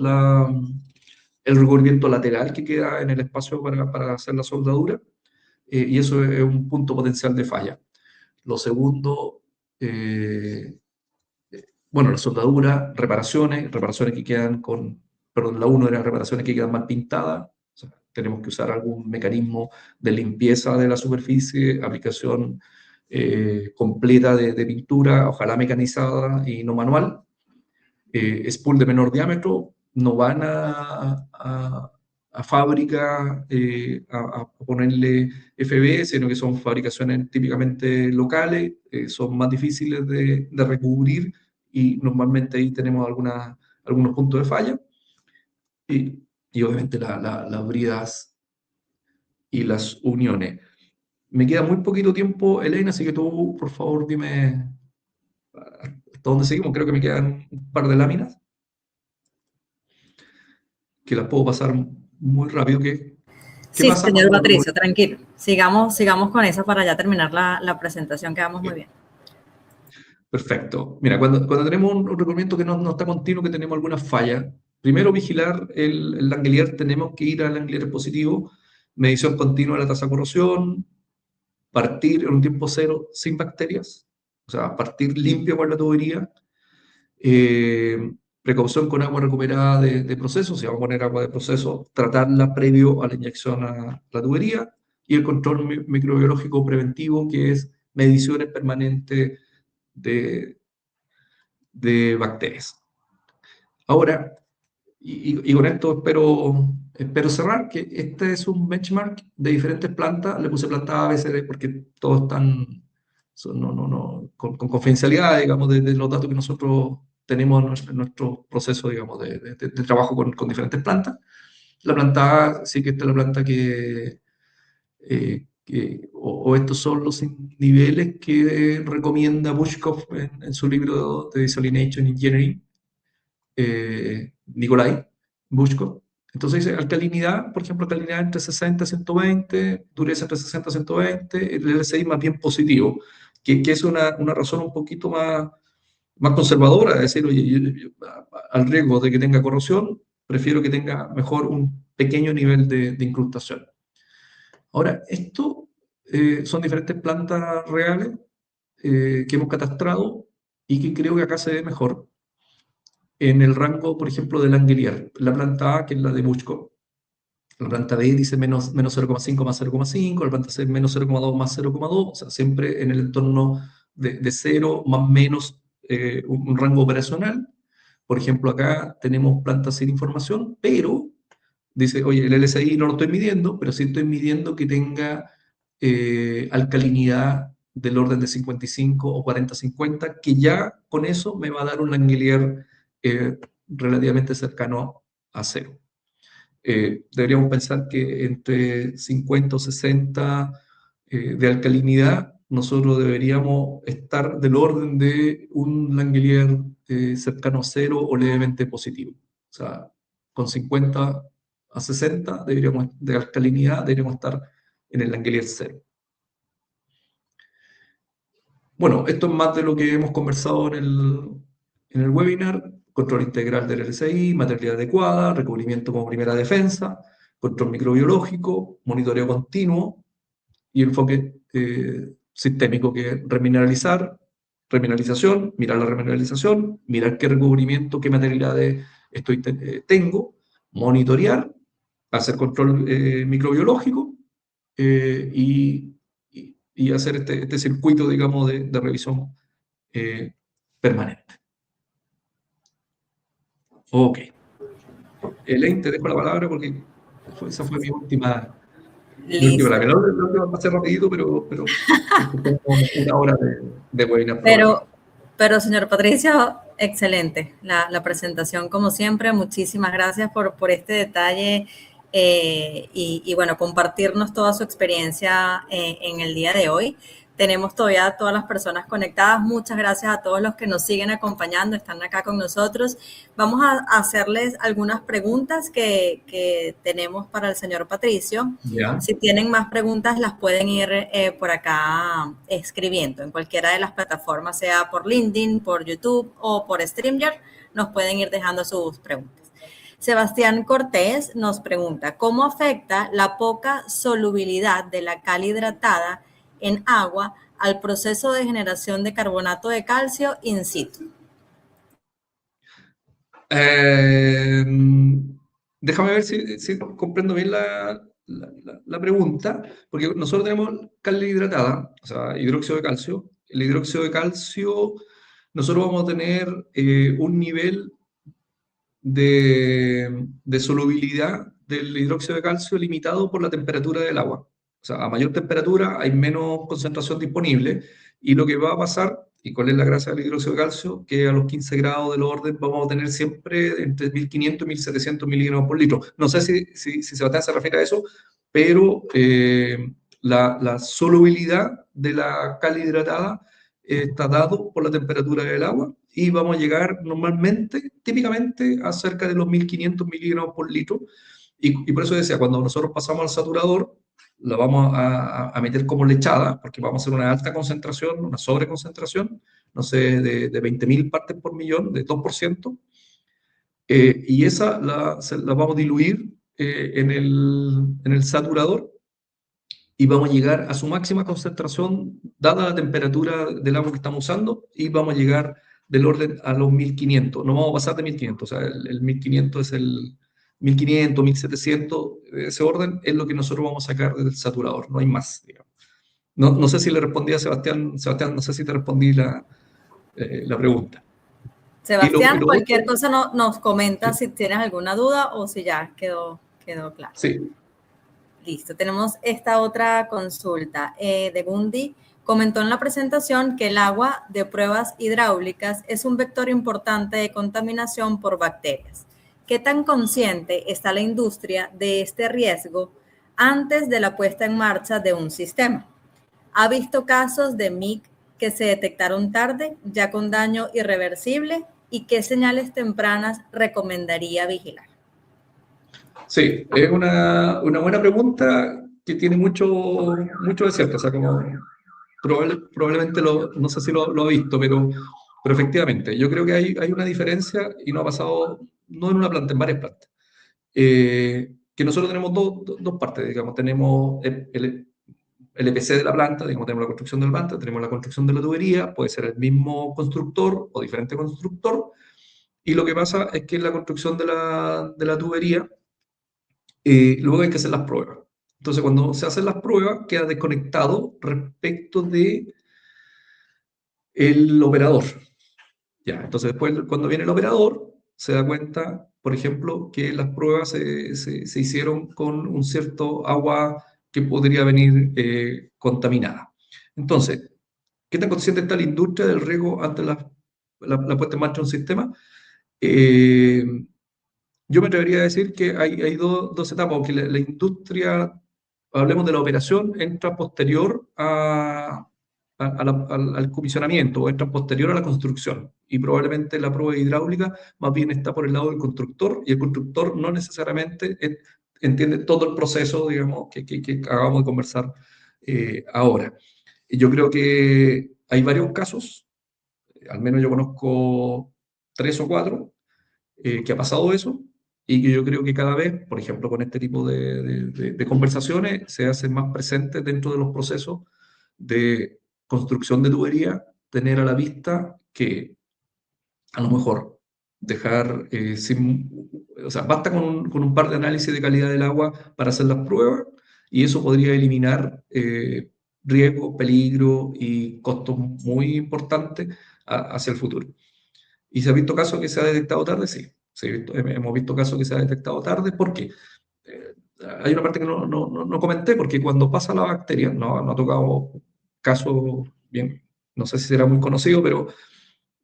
el recubrimiento lateral que queda en el espacio para hacer la soldadura, y eso es un punto potencial de falla. Lo segundo, bueno, la soldadura, reparaciones que quedan perdón, la uno era reparaciones que quedan mal pintadas. O sea, tenemos que usar algún mecanismo de limpieza de la superficie, aplicación completa de pintura, ojalá mecanizada y no manual. Spool de menor diámetro, no van a fábrica a ponerle FB, sino que son fabricaciones típicamente locales, son más difíciles de recubrir, y normalmente ahí tenemos algunos puntos de falla. Y obviamente las bridas y las uniones. Me queda muy poquito tiempo, Elena, así que tú, por favor, dime hasta dónde seguimos. Creo que me quedan un par de láminas que las puedo pasar muy rápido. ¿Qué Sí, pasa señor cuando Patricio, tranquilo. Sigamos con eso para ya terminar la presentación, quedamos muy bien. Perfecto. Mira, cuando tenemos un recubrimiento que no está continuo, que tenemos algunas fallas, primero vigilar el Langelier, tenemos que ir al Langelier positivo, medición continua de la tasa de corrosión, partir en un tiempo cero sin bacterias, o sea, partir limpio con la tubería, precaución con agua recuperada de proceso, si vamos a poner agua de proceso, tratarla previo a la inyección a la tubería, y el control microbiológico preventivo, que es mediciones permanentes de bacterias. Ahora, y con esto espero cerrar, que este es un benchmark de diferentes plantas. Le puse planta A, B, C, D, porque todos están con confidencialidad, digamos, de los datos que nosotros tenemos en nuestro proceso, digamos, de trabajo con diferentes plantas. La planta A sí que esta es la planta o estos son los niveles que recomienda Bushkov en su libro de Desalination Engineering, Nikolai Bushkov. Entonces dice alcalinidad, por ejemplo, alcalinidad entre 60 y 120, dureza entre 60 y 120, el LSI más bien positivo, que es una razón un poquito más conservadora, de decir, oye, al riesgo de que tenga corrosión, prefiero que tenga mejor un pequeño nivel de incrustación. Ahora, esto son diferentes plantas reales que hemos catastrado y que creo que acá se ve mejor. en el rango, por ejemplo, de Langelier. La planta A, que es la de Buchko. La planta B dice menos 0,5 más 0,5, la planta C menos 0,2 más 0,2, o sea, siempre en el entorno de 0 más o menos un rango operacional. Por ejemplo, acá tenemos plantas sin información, pero dice, oye, el LSI no lo estoy midiendo, pero sí estoy midiendo que tenga alcalinidad del orden de 55 o 40-50, que ya con eso me va a dar un Langelier relativamente cercano a cero. Deberíamos pensar que entre 50 o 60 de alcalinidad, nosotros deberíamos estar del orden de un Langelier cercano a cero o levemente positivo. O sea, con 50 a 60 de alcalinidad deberíamos estar en el Langelier cero. Bueno, esto es más de lo que hemos conversado en el webinar: control integral del LSI, materialidad adecuada, recubrimiento como primera defensa, control microbiológico, monitoreo continuo y enfoque sistémico, que es remineralización, mirar la remineralización, mirar qué recubrimiento, qué materialidades tengo, monitorear, hacer control microbiológico y hacer este circuito, digamos, de revisión permanente. Ok. Elaine, te dejo la palabra porque esa fue mi última Listo. palabra. La última va a ser rapidito, pero porque tengo una hora de webinar programado. Pero señor Patricio, excelente la presentación como siempre. Muchísimas gracias por este detalle y bueno, compartirnos toda su experiencia en el día de hoy. Tenemos todavía a todas las personas conectadas. Muchas gracias a todos los que nos siguen acompañando, están acá con nosotros. Vamos a hacerles algunas preguntas que tenemos para el señor Patricio. ¿Ya? Si tienen más preguntas, las pueden ir por acá escribiendo en cualquiera de las plataformas, sea por LinkedIn, por YouTube o por StreamYard, nos pueden ir dejando sus preguntas. Sebastián Cortés nos pregunta, ¿cómo afecta la poca solubilidad de la cal hidratada en agua al proceso de generación de carbonato de calcio in situ? Déjame ver si comprendo bien la pregunta, porque nosotros tenemos cal hidratada, o sea, hidróxido de calcio. El hidróxido de calcio, nosotros vamos a tener un nivel de solubilidad del hidróxido de calcio limitado por la temperatura del agua. O sea, a mayor temperatura hay menos concentración disponible, y lo que va a pasar, y cuál es la gracia del hidróxido de calcio, que a los 15 grados del orden vamos a tener siempre entre 1500 y 1700 miligramos por litro. No sé si Sebastián se refiere a eso, pero la solubilidad de la cal hidratada está dado por la temperatura del agua, y vamos a llegar normalmente, típicamente, a cerca de los 1500 miligramos por litro. Y por eso decía, cuando nosotros pasamos al saturador, la vamos a meter como lechada, porque vamos a hacer una alta concentración, una sobreconcentración, no sé, de 20.000 partes por millón, de 2%, y esa la vamos a diluir en el saturador, y vamos a llegar a su máxima concentración, dada la temperatura del agua que estamos usando, y vamos a llegar del orden a los 1500. No vamos a pasar de 1500, o sea, el 1500 es el 1500, 1700, ese orden es lo que nosotros vamos a sacar del saturador, no hay más, digamos. No sé si le respondí a Sebastián. Sebastián, no sé si te respondí la pregunta. Sebastián, cualquier otro, cosa nos comenta sí, si tienes alguna duda o si ya quedó claro. sí. Listo, tenemos esta otra consulta de Bundy. Comentó en la presentación que el agua de pruebas hidráulicas es un vector importante de contaminación por bacterias. ¿Qué tan consciente está la industria de este riesgo antes de la puesta en marcha de un sistema? ¿Ha visto casos de MIC que se detectaron tarde, ya con daño irreversible? ¿Y qué señales tempranas recomendaría vigilar? Sí, es una buena pregunta que tiene mucho de cierto. O sea, como probablemente no sé si lo ha visto, pero efectivamente, yo creo que hay una diferencia, y no ha pasado, no en una planta, en varias plantas. Que nosotros tenemos dos partes, digamos. Tenemos el EPC de la planta, digamos, tenemos la construcción de la planta, tenemos la construcción de la tubería, puede ser el mismo constructor o diferente constructor, Y lo que pasa es que en la construcción de la tubería, luego hay que hacer las pruebas. Entonces, cuando se hacen las pruebas, queda desconectado respecto de el operador. Ya, entonces después, cuando viene el operador, se da cuenta, por ejemplo, que las pruebas se hicieron con un cierto agua que podría venir contaminada. Entonces, ¿qué tan consciente está la industria del riesgo ante la puesta en marcha de un sistema? Eh, yo me atrevería a decir que hay dos etapas, que la industria, hablemos de la operación, entra posterior al comisionamiento, o entra posterior a la construcción. Y probablemente la prueba hidráulica más bien está por el lado del constructor, y el constructor no necesariamente entiende todo el proceso, digamos, que acabamos de conversar ahora. Y yo creo que hay varios casos, al menos yo conozco 3 o 4, que ha pasado eso, y que yo creo que cada vez, por ejemplo, con este tipo de conversaciones, se hacen más presentes dentro de los procesos de construcción de tubería, tener a la vista que a lo mejor dejar o sea, basta con un par de análisis de calidad del agua para hacer las pruebas, y eso podría eliminar riesgos, peligro y costos muy importantes hacia el futuro. ¿Y se ha visto casos que se ha detectado tarde? Sí. Hemos visto casos que se ha detectado tarde. ¿Por qué? Eh, Hay una parte que no comenté, porque cuando pasa la bacteria, no ha tocado casos, bien, no sé si será muy conocido, pero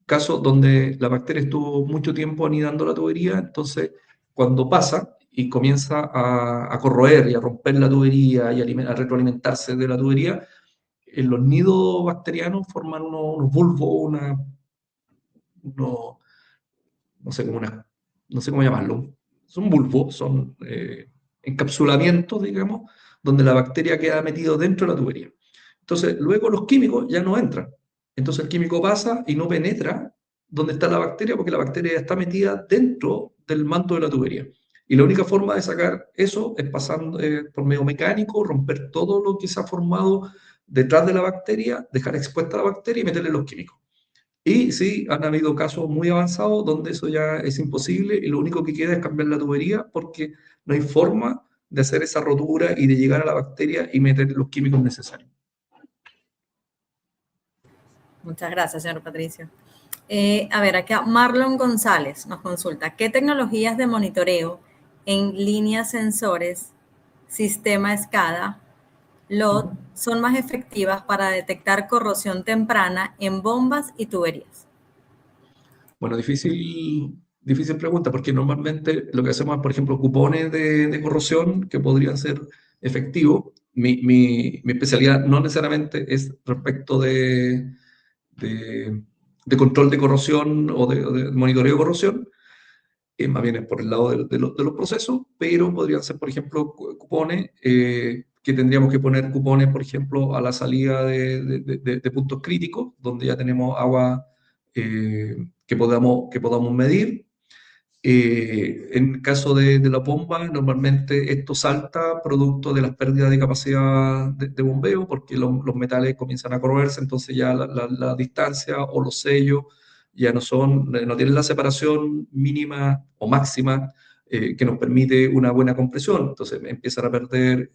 casos donde la bacteria estuvo mucho tiempo anidando la tubería, entonces cuando pasa y comienza a corroer y a romper la tubería y a retroalimentarse de la tubería, los nidos bacterianos forman unos bulbos, unos, no sé cómo, no sé cómo llamarlo, son bulbos, son encapsulamientos, digamos, donde la bacteria queda metido dentro de la tubería. Entonces, luego los químicos ya no entran. Entonces el químico pasa y no penetra donde está la bacteria, porque la bacteria ya está metida dentro del manto de la tubería. Y la única forma de sacar eso es pasando por medio mecánico, romper todo lo que se ha formado detrás de la bacteria, dejar expuesta la bacteria y meterle los químicos. Y sí, han habido casos muy avanzados donde eso ya es imposible y lo único que queda es cambiar la tubería, porque no hay forma de hacer esa rotura y de llegar a la bacteria y meter los químicos necesarios. Muchas gracias, señor Patricio. A ver, acá Marlon González nos consulta, ¿qué tecnologías de monitoreo en líneas sensores, sistema SCADA, LOD son más efectivas para detectar corrosión temprana en bombas y tuberías? Bueno, difícil pregunta, porque normalmente lo que hacemos es, por ejemplo, cupones de corrosión que podrían ser efectivos. Mi especialidad no necesariamente es respecto de, de control de corrosión o de monitoreo de corrosión, más bien es por el lado de los procesos, pero podrían ser, por ejemplo, cupones, que tendríamos que poner cupones, por ejemplo, a la salida de puntos críticos, donde ya tenemos agua que podamos medir. En caso de la bomba, normalmente esto salta producto de las pérdidas de capacidad de bombeo, porque los metales comienzan a corroerse, entonces ya la distancia o los sellos ya no tienen la separación mínima o máxima que nos permite una buena compresión. Entonces empiezan a perder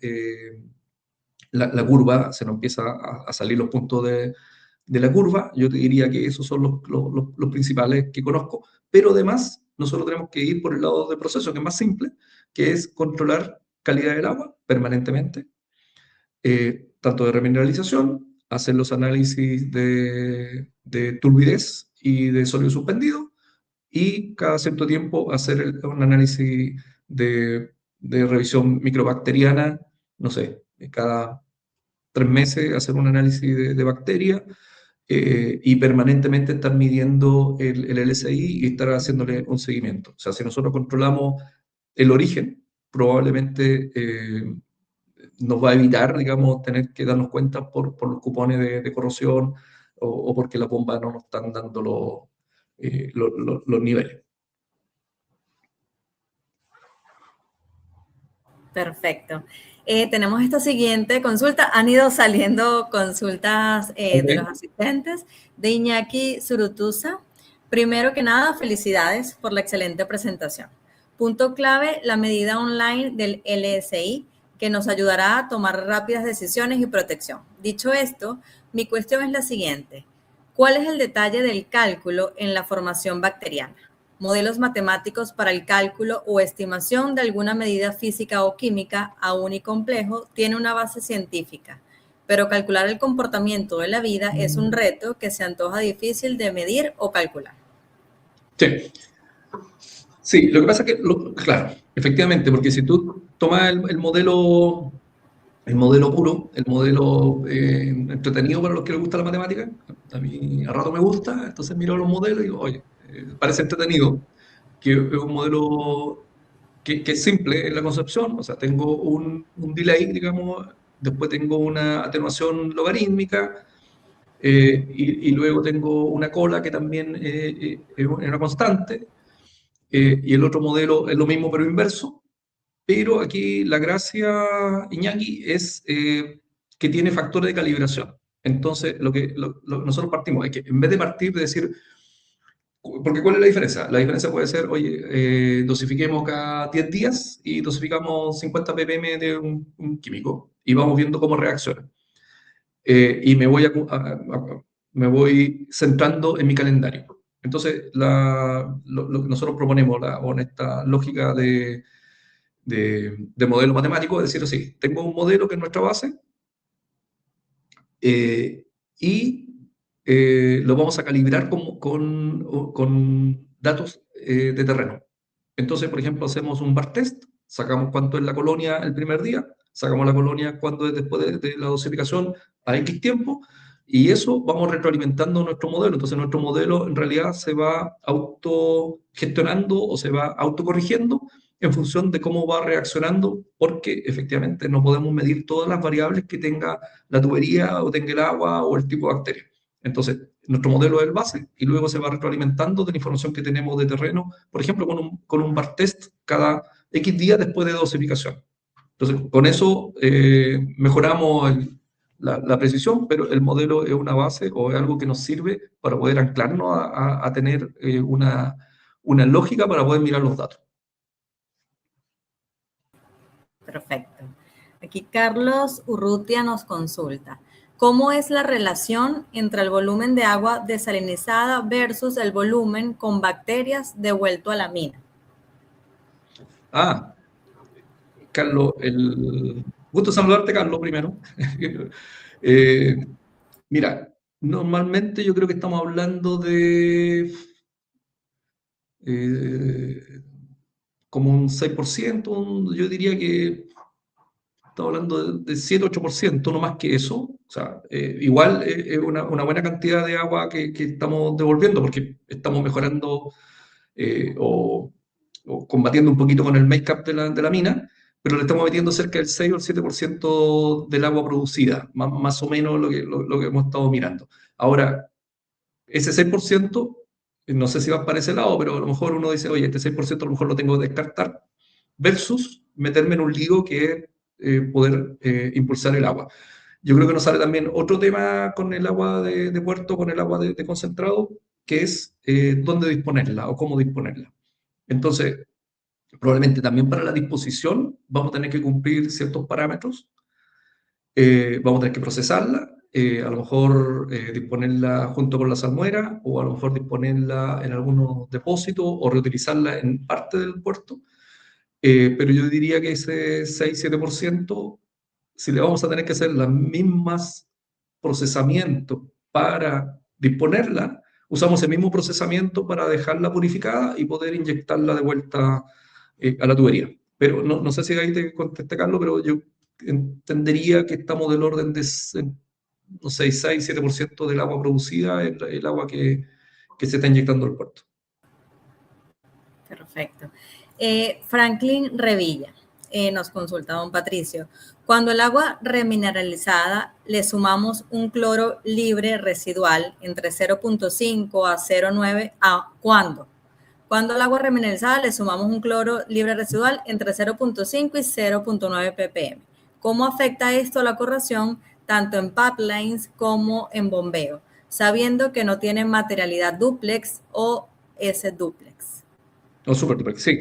la curva, se nos empieza a salir los puntos de la curva. Yo te diría que esos son los principales que conozco, pero además nosotros tenemos que ir por el lado del proceso, que es más simple, que es controlar calidad del agua permanentemente, tanto de remineralización, hacer los análisis de turbidez y de sólido suspendido, y cada cierto tiempo hacer un análisis de revisión microbacteriana, no sé, cada 3 meses hacer un análisis de bacterias, y permanentemente estar midiendo el LSI y estar haciéndole un seguimiento. O sea, si nosotros controlamos el origen, probablemente nos va a evitar, digamos, tener que darnos cuenta por los cupones de corrosión, o porque las bombas no nos están dando los niveles. Perfecto. Tenemos esta siguiente consulta. Han ido saliendo consultas de los Okay. asistentes de Iñaki Zurutuza. Primero que nada, felicidades por la excelente presentación. Punto clave, la medida online del LSI, que nos ayudará a tomar rápidas decisiones y protección. Dicho esto, mi cuestión es la siguiente. ¿Cuál es el detalle del cálculo en la formación bacteriana? Modelos matemáticos para el cálculo o estimación de alguna medida física o química, aún y complejo, tiene una base científica, pero calcular el comportamiento de la vida es un reto que se antoja difícil de medir o calcular. Sí, sí, lo que pasa es que, claro, efectivamente, porque si tú tomas el modelo puro, el modelo entretenido para los que les gusta la matemática, a mí a rato me gusta, entonces miro los modelos y digo, oye, parece entretenido, que es un modelo que es simple en la concepción, o sea, tengo un delay, digamos, después tengo una atenuación logarítmica, y luego tengo una cola que también es una constante, y el otro modelo es lo mismo pero inverso, pero aquí la gracia, Iñaki, es que tiene factores de calibración. Entonces, nosotros partimos, es que en vez de partir de decir, porque ¿cuál es la diferencia? La diferencia puede ser, oye, dosifiquemos cada 10 días y dosificamos 50 ppm de un químico y vamos viendo cómo reacciona. Y me voy centrando en mi calendario. Entonces, lo que nosotros proponemos con esta lógica de modelo matemático es decir, sí, tengo un modelo que es nuestra base, y lo vamos a calibrar con datos de terreno. Entonces, por ejemplo, hacemos un bar test, sacamos cuánto es la colonia el primer día, sacamos la colonia cuánto es después de la dosificación a X tiempo, y eso vamos retroalimentando nuestro modelo. Entonces, nuestro modelo en realidad se va autogestionando o se va autocorrigiendo en función de cómo va reaccionando, porque efectivamente no podemos medir todas las variables que tenga la tubería o tenga el agua o el tipo de bacteria. Entonces, nuestro modelo es el base y luego se va retroalimentando de la información que tenemos de terreno, por ejemplo, con un bar test cada X días después de dosificación. Entonces, con eso mejoramos la precisión, pero el modelo es una base o es algo que nos sirve para poder anclarnos a tener una lógica para poder mirar los datos. Perfecto. Aquí Carlos Urrutia nos consulta. ¿Cómo es la relación entre el volumen de agua desalinizada versus el volumen con bacterias devuelto a la mina? Ah, Carlos, gusto saludarte, Carlos, primero. Mira, normalmente yo creo que estamos hablando de eh, como un 6%, yo diría que estamos hablando de 7-8%, no más que eso. O sea, igual es una buena cantidad de agua que estamos devolviendo porque estamos mejorando o combatiendo un poquito con el make-up de la mina, pero le estamos metiendo cerca del 6 o el 7% del agua producida, más o menos lo que hemos estado mirando. Ahora, ese 6%, no sé si va para ese lado, pero a lo mejor uno dice, oye, este 6% a lo mejor lo tengo que descartar, versus meterme en un lío que es poder impulsar el agua. Yo creo que nos sale también otro tema con el agua de puerto, con el agua de concentrado, que es dónde disponerla o cómo disponerla. Entonces, probablemente también para la disposición vamos a tener que cumplir ciertos parámetros, vamos a tener que procesarla, a lo mejor disponerla junto con la salmuera o a lo mejor disponerla en algunos depósitos o reutilizarla en parte del puerto, pero yo diría que ese 6-7%, si le vamos a tener que hacer las mismas procesamientos para disponerla, usamos el mismo procesamiento para dejarla purificada y poder inyectarla de vuelta a la tubería. Pero no sé si ahí te contesté, Carlos, pero yo entendería que estamos del orden de, no sé, 6-7% del agua producida es el agua que se está inyectando al puerto. Perfecto. Franklin Revilla nos consulta, don Patricio. Cuando el agua remineralizada le sumamos un cloro libre residual entre 0.5 a 0.9, ¿a cuándo? Cuando al agua remineralizada le sumamos un cloro libre residual entre 0.5 y 0.9 ppm. ¿Cómo afecta esto a la corrosión tanto en pipelines como en bombeo? sabiendo que no tienen materialidad dúplex o S-dúplex? Oh, súper, súper, sí.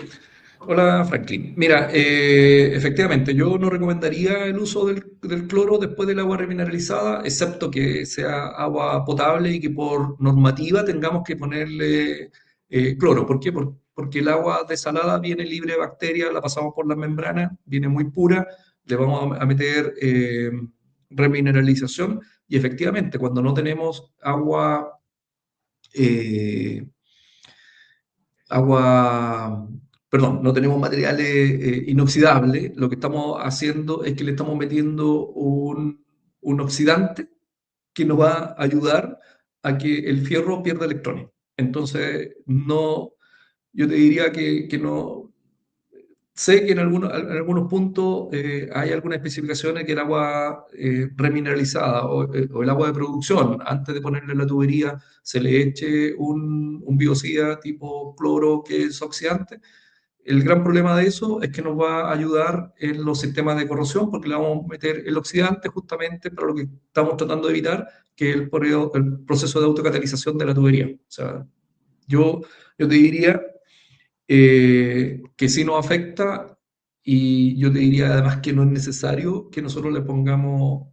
Hola, Franklin. Mira, efectivamente, yo no recomendaría el uso del cloro después del agua remineralizada, excepto que sea agua potable y que por normativa tengamos que ponerle cloro. ¿Por qué? Porque el agua desalada viene libre de bacterias, la pasamos por la membrana, viene muy pura, le vamos a meter remineralización y efectivamente, cuando no tenemos eh, agua, perdón, no tenemos materiales inoxidables, lo que estamos haciendo es que le estamos metiendo un oxidante que nos va a ayudar a que el fierro pierda electrones. Entonces, no, yo te diría que no, sé que en algunos puntos hay algunas especificaciones que el agua remineralizada o el agua de producción, antes de ponerle en la tubería, se le eche un biocida tipo cloro que es oxidante. El gran problema de eso es que nos va a ayudar en los sistemas de corrosión porque le vamos a meter el oxidante justamente para lo que estamos tratando de evitar, que es el proceso de autocatalización de la tubería. O sea, yo, yo te diría que sí nos afecta y yo te diría además que no es necesario que nosotros le pongamos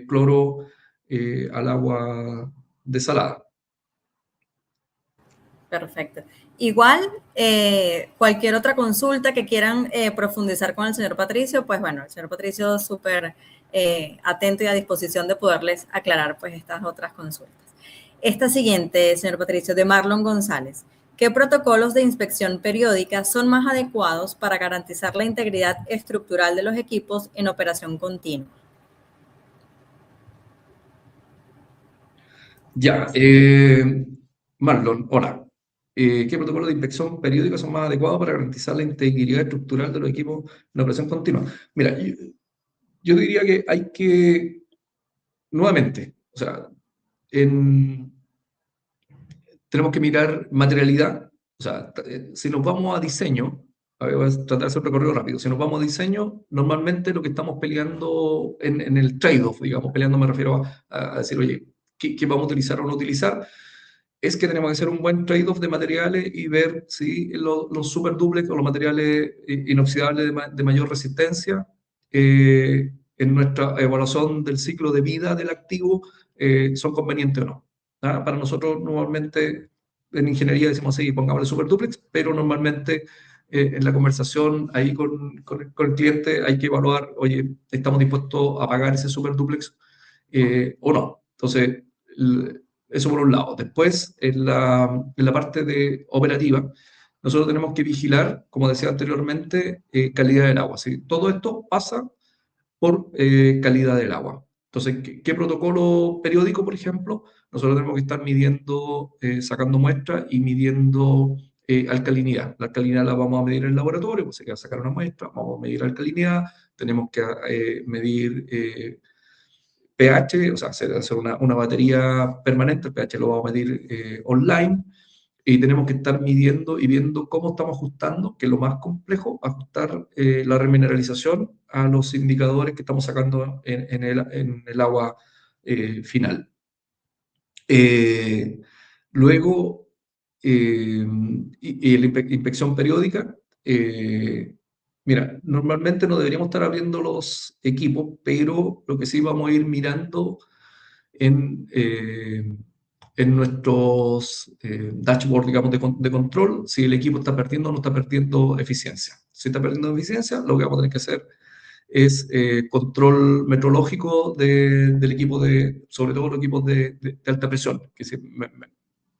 cloro al agua desalada. Perfecto. Igual, cualquier otra consulta que quieran profundizar con el señor Patricio, pues bueno, el señor Patricio súper atento y a disposición de poderles aclarar pues estas otras consultas. Esta siguiente, señor Patricio, de Marlon González. ¿Qué protocolos de inspección periódica son más adecuados para garantizar la integridad estructural de los equipos en operación continua? Ya, Marlon, hola. ¿Qué protocolos de inspección periódica son más adecuados para garantizar la integridad estructural de los equipos en operación continua? Mira, yo diría que hay que, nuevamente, o sea, en, tenemos que mirar materialidad. O sea, si nos vamos a diseño, a ver, voy a tratar de hacer un recorrido rápido. Si nos vamos a diseño, normalmente lo que estamos peleando en el trade-off, digamos, peleando me refiero a decir, oye, ¿qué vamos a utilizar o no utilizar? Es que tenemos que hacer un buen trade-off de materiales y ver si los super duplex o los materiales inoxidables de mayor resistencia en nuestra evaluación del ciclo de vida del activo son convenientes o no. ¿Ah? Para nosotros normalmente en ingeniería decimos sí, pongámosle super duplex, pero normalmente en la conversación ahí con el cliente hay que evaluar, oye, ¿estamos dispuestos a pagar ese super duplex o no? Entonces, eso por un lado. Después, en la parte de operativa, nosotros tenemos que vigilar, como decía anteriormente, calidad del agua. ¿Sí? Todo esto pasa por calidad del agua. Entonces, ¿qué protocolo periódico, por ejemplo? Nosotros tenemos que estar midiendo, sacando muestras y midiendo alcalinidad. La alcalinidad la vamos a medir en el laboratorio, pues hay que sacar una muestra, vamos a medir alcalinidad, tenemos que medir pH, o sea, hacer una batería permanente, el pH lo vamos a medir online, y tenemos que estar midiendo y viendo cómo estamos ajustando, que es lo más complejo, ajustar la remineralización a los indicadores que estamos sacando en el agua final. Luego, y la inspección periódica, mira, normalmente no deberíamos estar abriendo los equipos, pero lo que sí vamos a ir mirando en, eh, en nuestros dashboard, digamos, de control, si el equipo está perdiendo o no está perdiendo eficiencia. Si está perdiendo eficiencia, lo que vamos a tener que hacer es control metrológico del equipo sobre todo los equipos de alta presión, que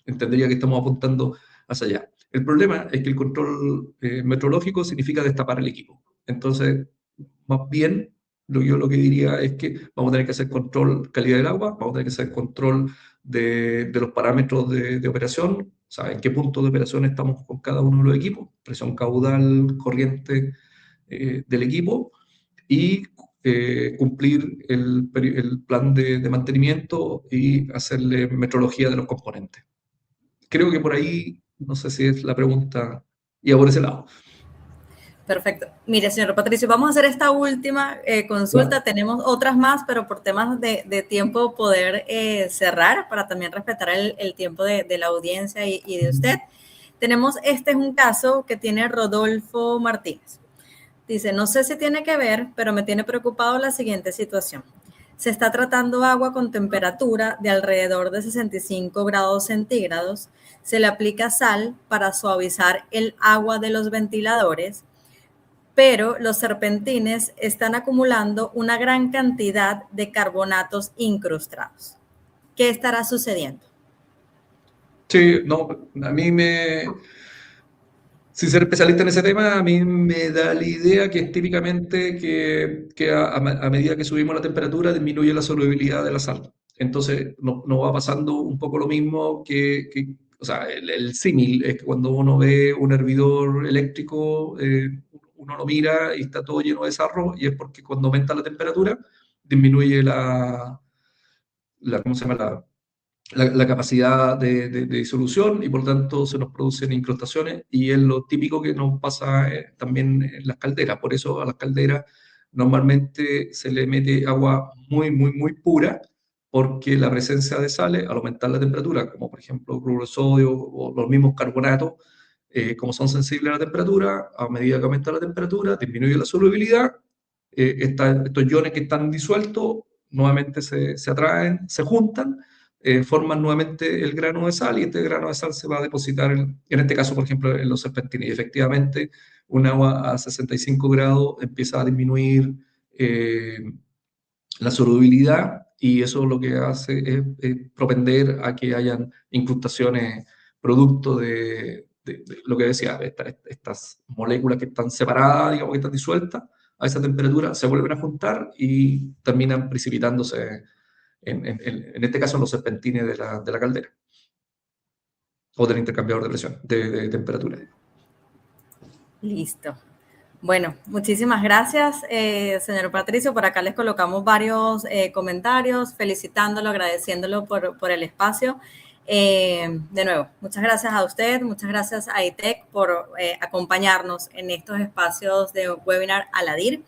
entendería que estamos apuntando hacia allá. El problema es que el control metrológico significa destapar el equipo. Entonces, más bien, yo lo que diría es que vamos a tener que hacer control calidad del agua, vamos a tener que hacer control de los parámetros de operación, o sea, en qué punto de operación estamos con cada uno de los equipos, presión caudal, corriente del equipo, y cumplir el plan de mantenimiento y hacerle metrología de los componentes. Creo que por ahí, no sé si es la pregunta, y por ese lado. Perfecto. Mire, señor Patricio, vamos a hacer esta última consulta. Ya. Tenemos otras más, pero por temas de tiempo poder cerrar para también respetar el tiempo de la audiencia y de usted. Tenemos, este es un caso que tiene Rodolfo Martínez. Dice, no sé si tiene que ver, pero me tiene preocupado la siguiente situación. Se está tratando agua con temperatura de alrededor de 65 grados centígrados. Se le aplica sal para suavizar el agua de los ventiladores, pero los serpentines están acumulando una gran cantidad de carbonatos incrustados. ¿Qué estará sucediendo? Sí, no, a mí me... Sin ser especialista en ese tema, a mí me da la idea que es típicamente que a medida que subimos la temperatura disminuye la solubilidad de la sal. Entonces nos va pasando un poco lo mismo o sea, el símil es que cuando uno ve un hervidor eléctrico, uno lo mira y está todo lleno de sarro y es porque cuando aumenta la temperatura disminuye ¿cómo se llama? La capacidad de disolución y por lo tanto se nos producen incrustaciones y es lo típico que nos pasa también en las calderas. Por eso a las calderas normalmente se le mete agua muy, muy, muy pura porque la presencia de sales, al aumentar la temperatura, como por ejemplo cloruro de sodio o los mismos carbonatos, como son sensibles a la temperatura, a medida que aumenta la temperatura, disminuye la solubilidad, estos iones que están disueltos nuevamente se atraen, se juntan, forman nuevamente el grano de sal y este grano de sal se va a depositar, en este caso, por ejemplo, en los serpentines. Y efectivamente, un agua a 65 grados empieza a disminuir la solubilidad y eso lo que hace es propender a que hayan incrustaciones producto de lo que decía, estas moléculas que están separadas, digamos que están disueltas a esa temperatura, se vuelven a juntar y terminan precipitándose en este caso en los serpentines de la caldera o del intercambiador de presión, de temperatura. Listo. Bueno, muchísimas gracias, señor Patricio. Por acá les colocamos varios comentarios, felicitándolo, agradeciéndolo por el espacio. De nuevo, muchas gracias a usted, muchas gracias a ITEC por acompañarnos en estos espacios de webinar Aladir.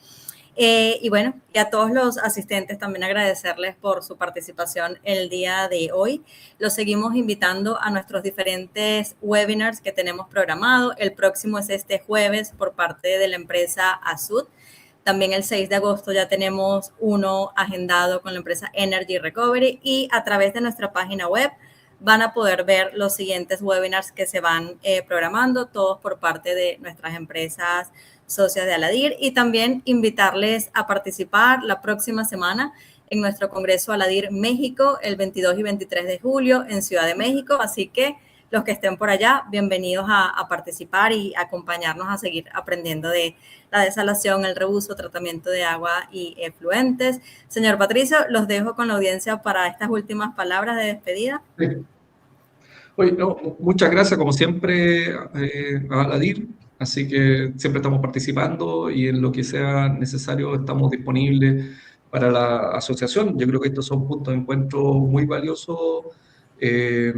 Y bueno, y a todos los asistentes también agradecerles por su participación el día de hoy. Los seguimos invitando a nuestros diferentes webinars que tenemos programado. El próximo es este jueves por parte de la empresa Azud. También el 6 de agosto ya tenemos uno agendado con la empresa Energy Recovery y a través de nuestra página web van a poder ver los siguientes webinars que se van programando, todos por parte de nuestras empresas socias de Aladir, y también invitarles a participar la próxima semana en nuestro Congreso Aladir México, el 22 y 23 de julio en Ciudad de México. Así que los que estén por allá, bienvenidos a participar y acompañarnos a seguir aprendiendo de la desalación, el reuso, tratamiento de agua y efluentes. Señor Patricio, los dejo con la audiencia para estas últimas palabras de despedida. Sí. Oye, no, muchas gracias, como siempre, a Aladir. Así que siempre estamos participando y en lo que sea necesario estamos disponibles para la asociación. Yo creo que estos son puntos de encuentro muy valiosos, eh,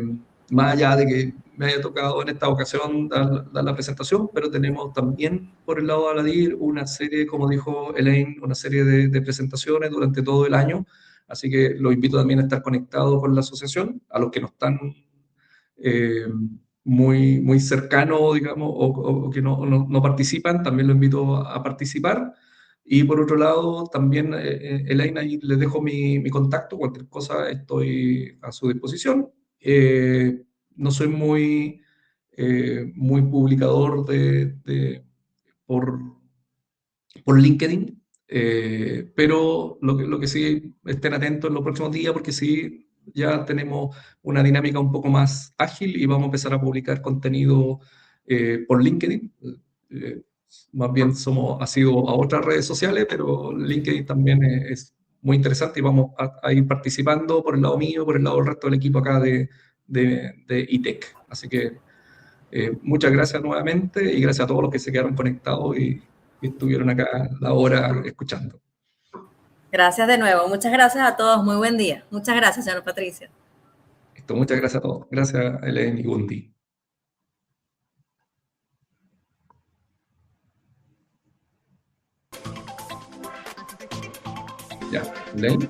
más allá de que me haya tocado en esta ocasión dar la presentación, pero tenemos también por el lado de Aladir una serie, como dijo Elaine, una serie de presentaciones durante todo el año. Así que los invito también a estar conectados con la asociación, a los que no están eh, muy, muy cercano, digamos, o que no participan, también lo invito a participar. Y por otro lado, también, Elaine, ahí les dejo mi contacto, cualquier cosa estoy a su disposición. No soy muy publicador por, por LinkedIn, pero lo que sí estén atentos en los próximos días, porque sí, ya tenemos una dinámica un poco más ágil y vamos a empezar a publicar contenido por LinkedIn. Eh, Más bien ha sido a otras redes sociales, pero LinkedIn también es muy interesante y vamos a ir participando por el lado mío, por el lado del resto del equipo acá de ITEC. Así que muchas gracias nuevamente y gracias a todos los que se quedaron conectados y estuvieron acá la hora escuchando. Gracias de nuevo. Muchas gracias a todos. Muy buen día. Muchas gracias, señor Patricio. Muchas gracias a todos. Gracias, Elaine y Gundi. Ya, ¿leen?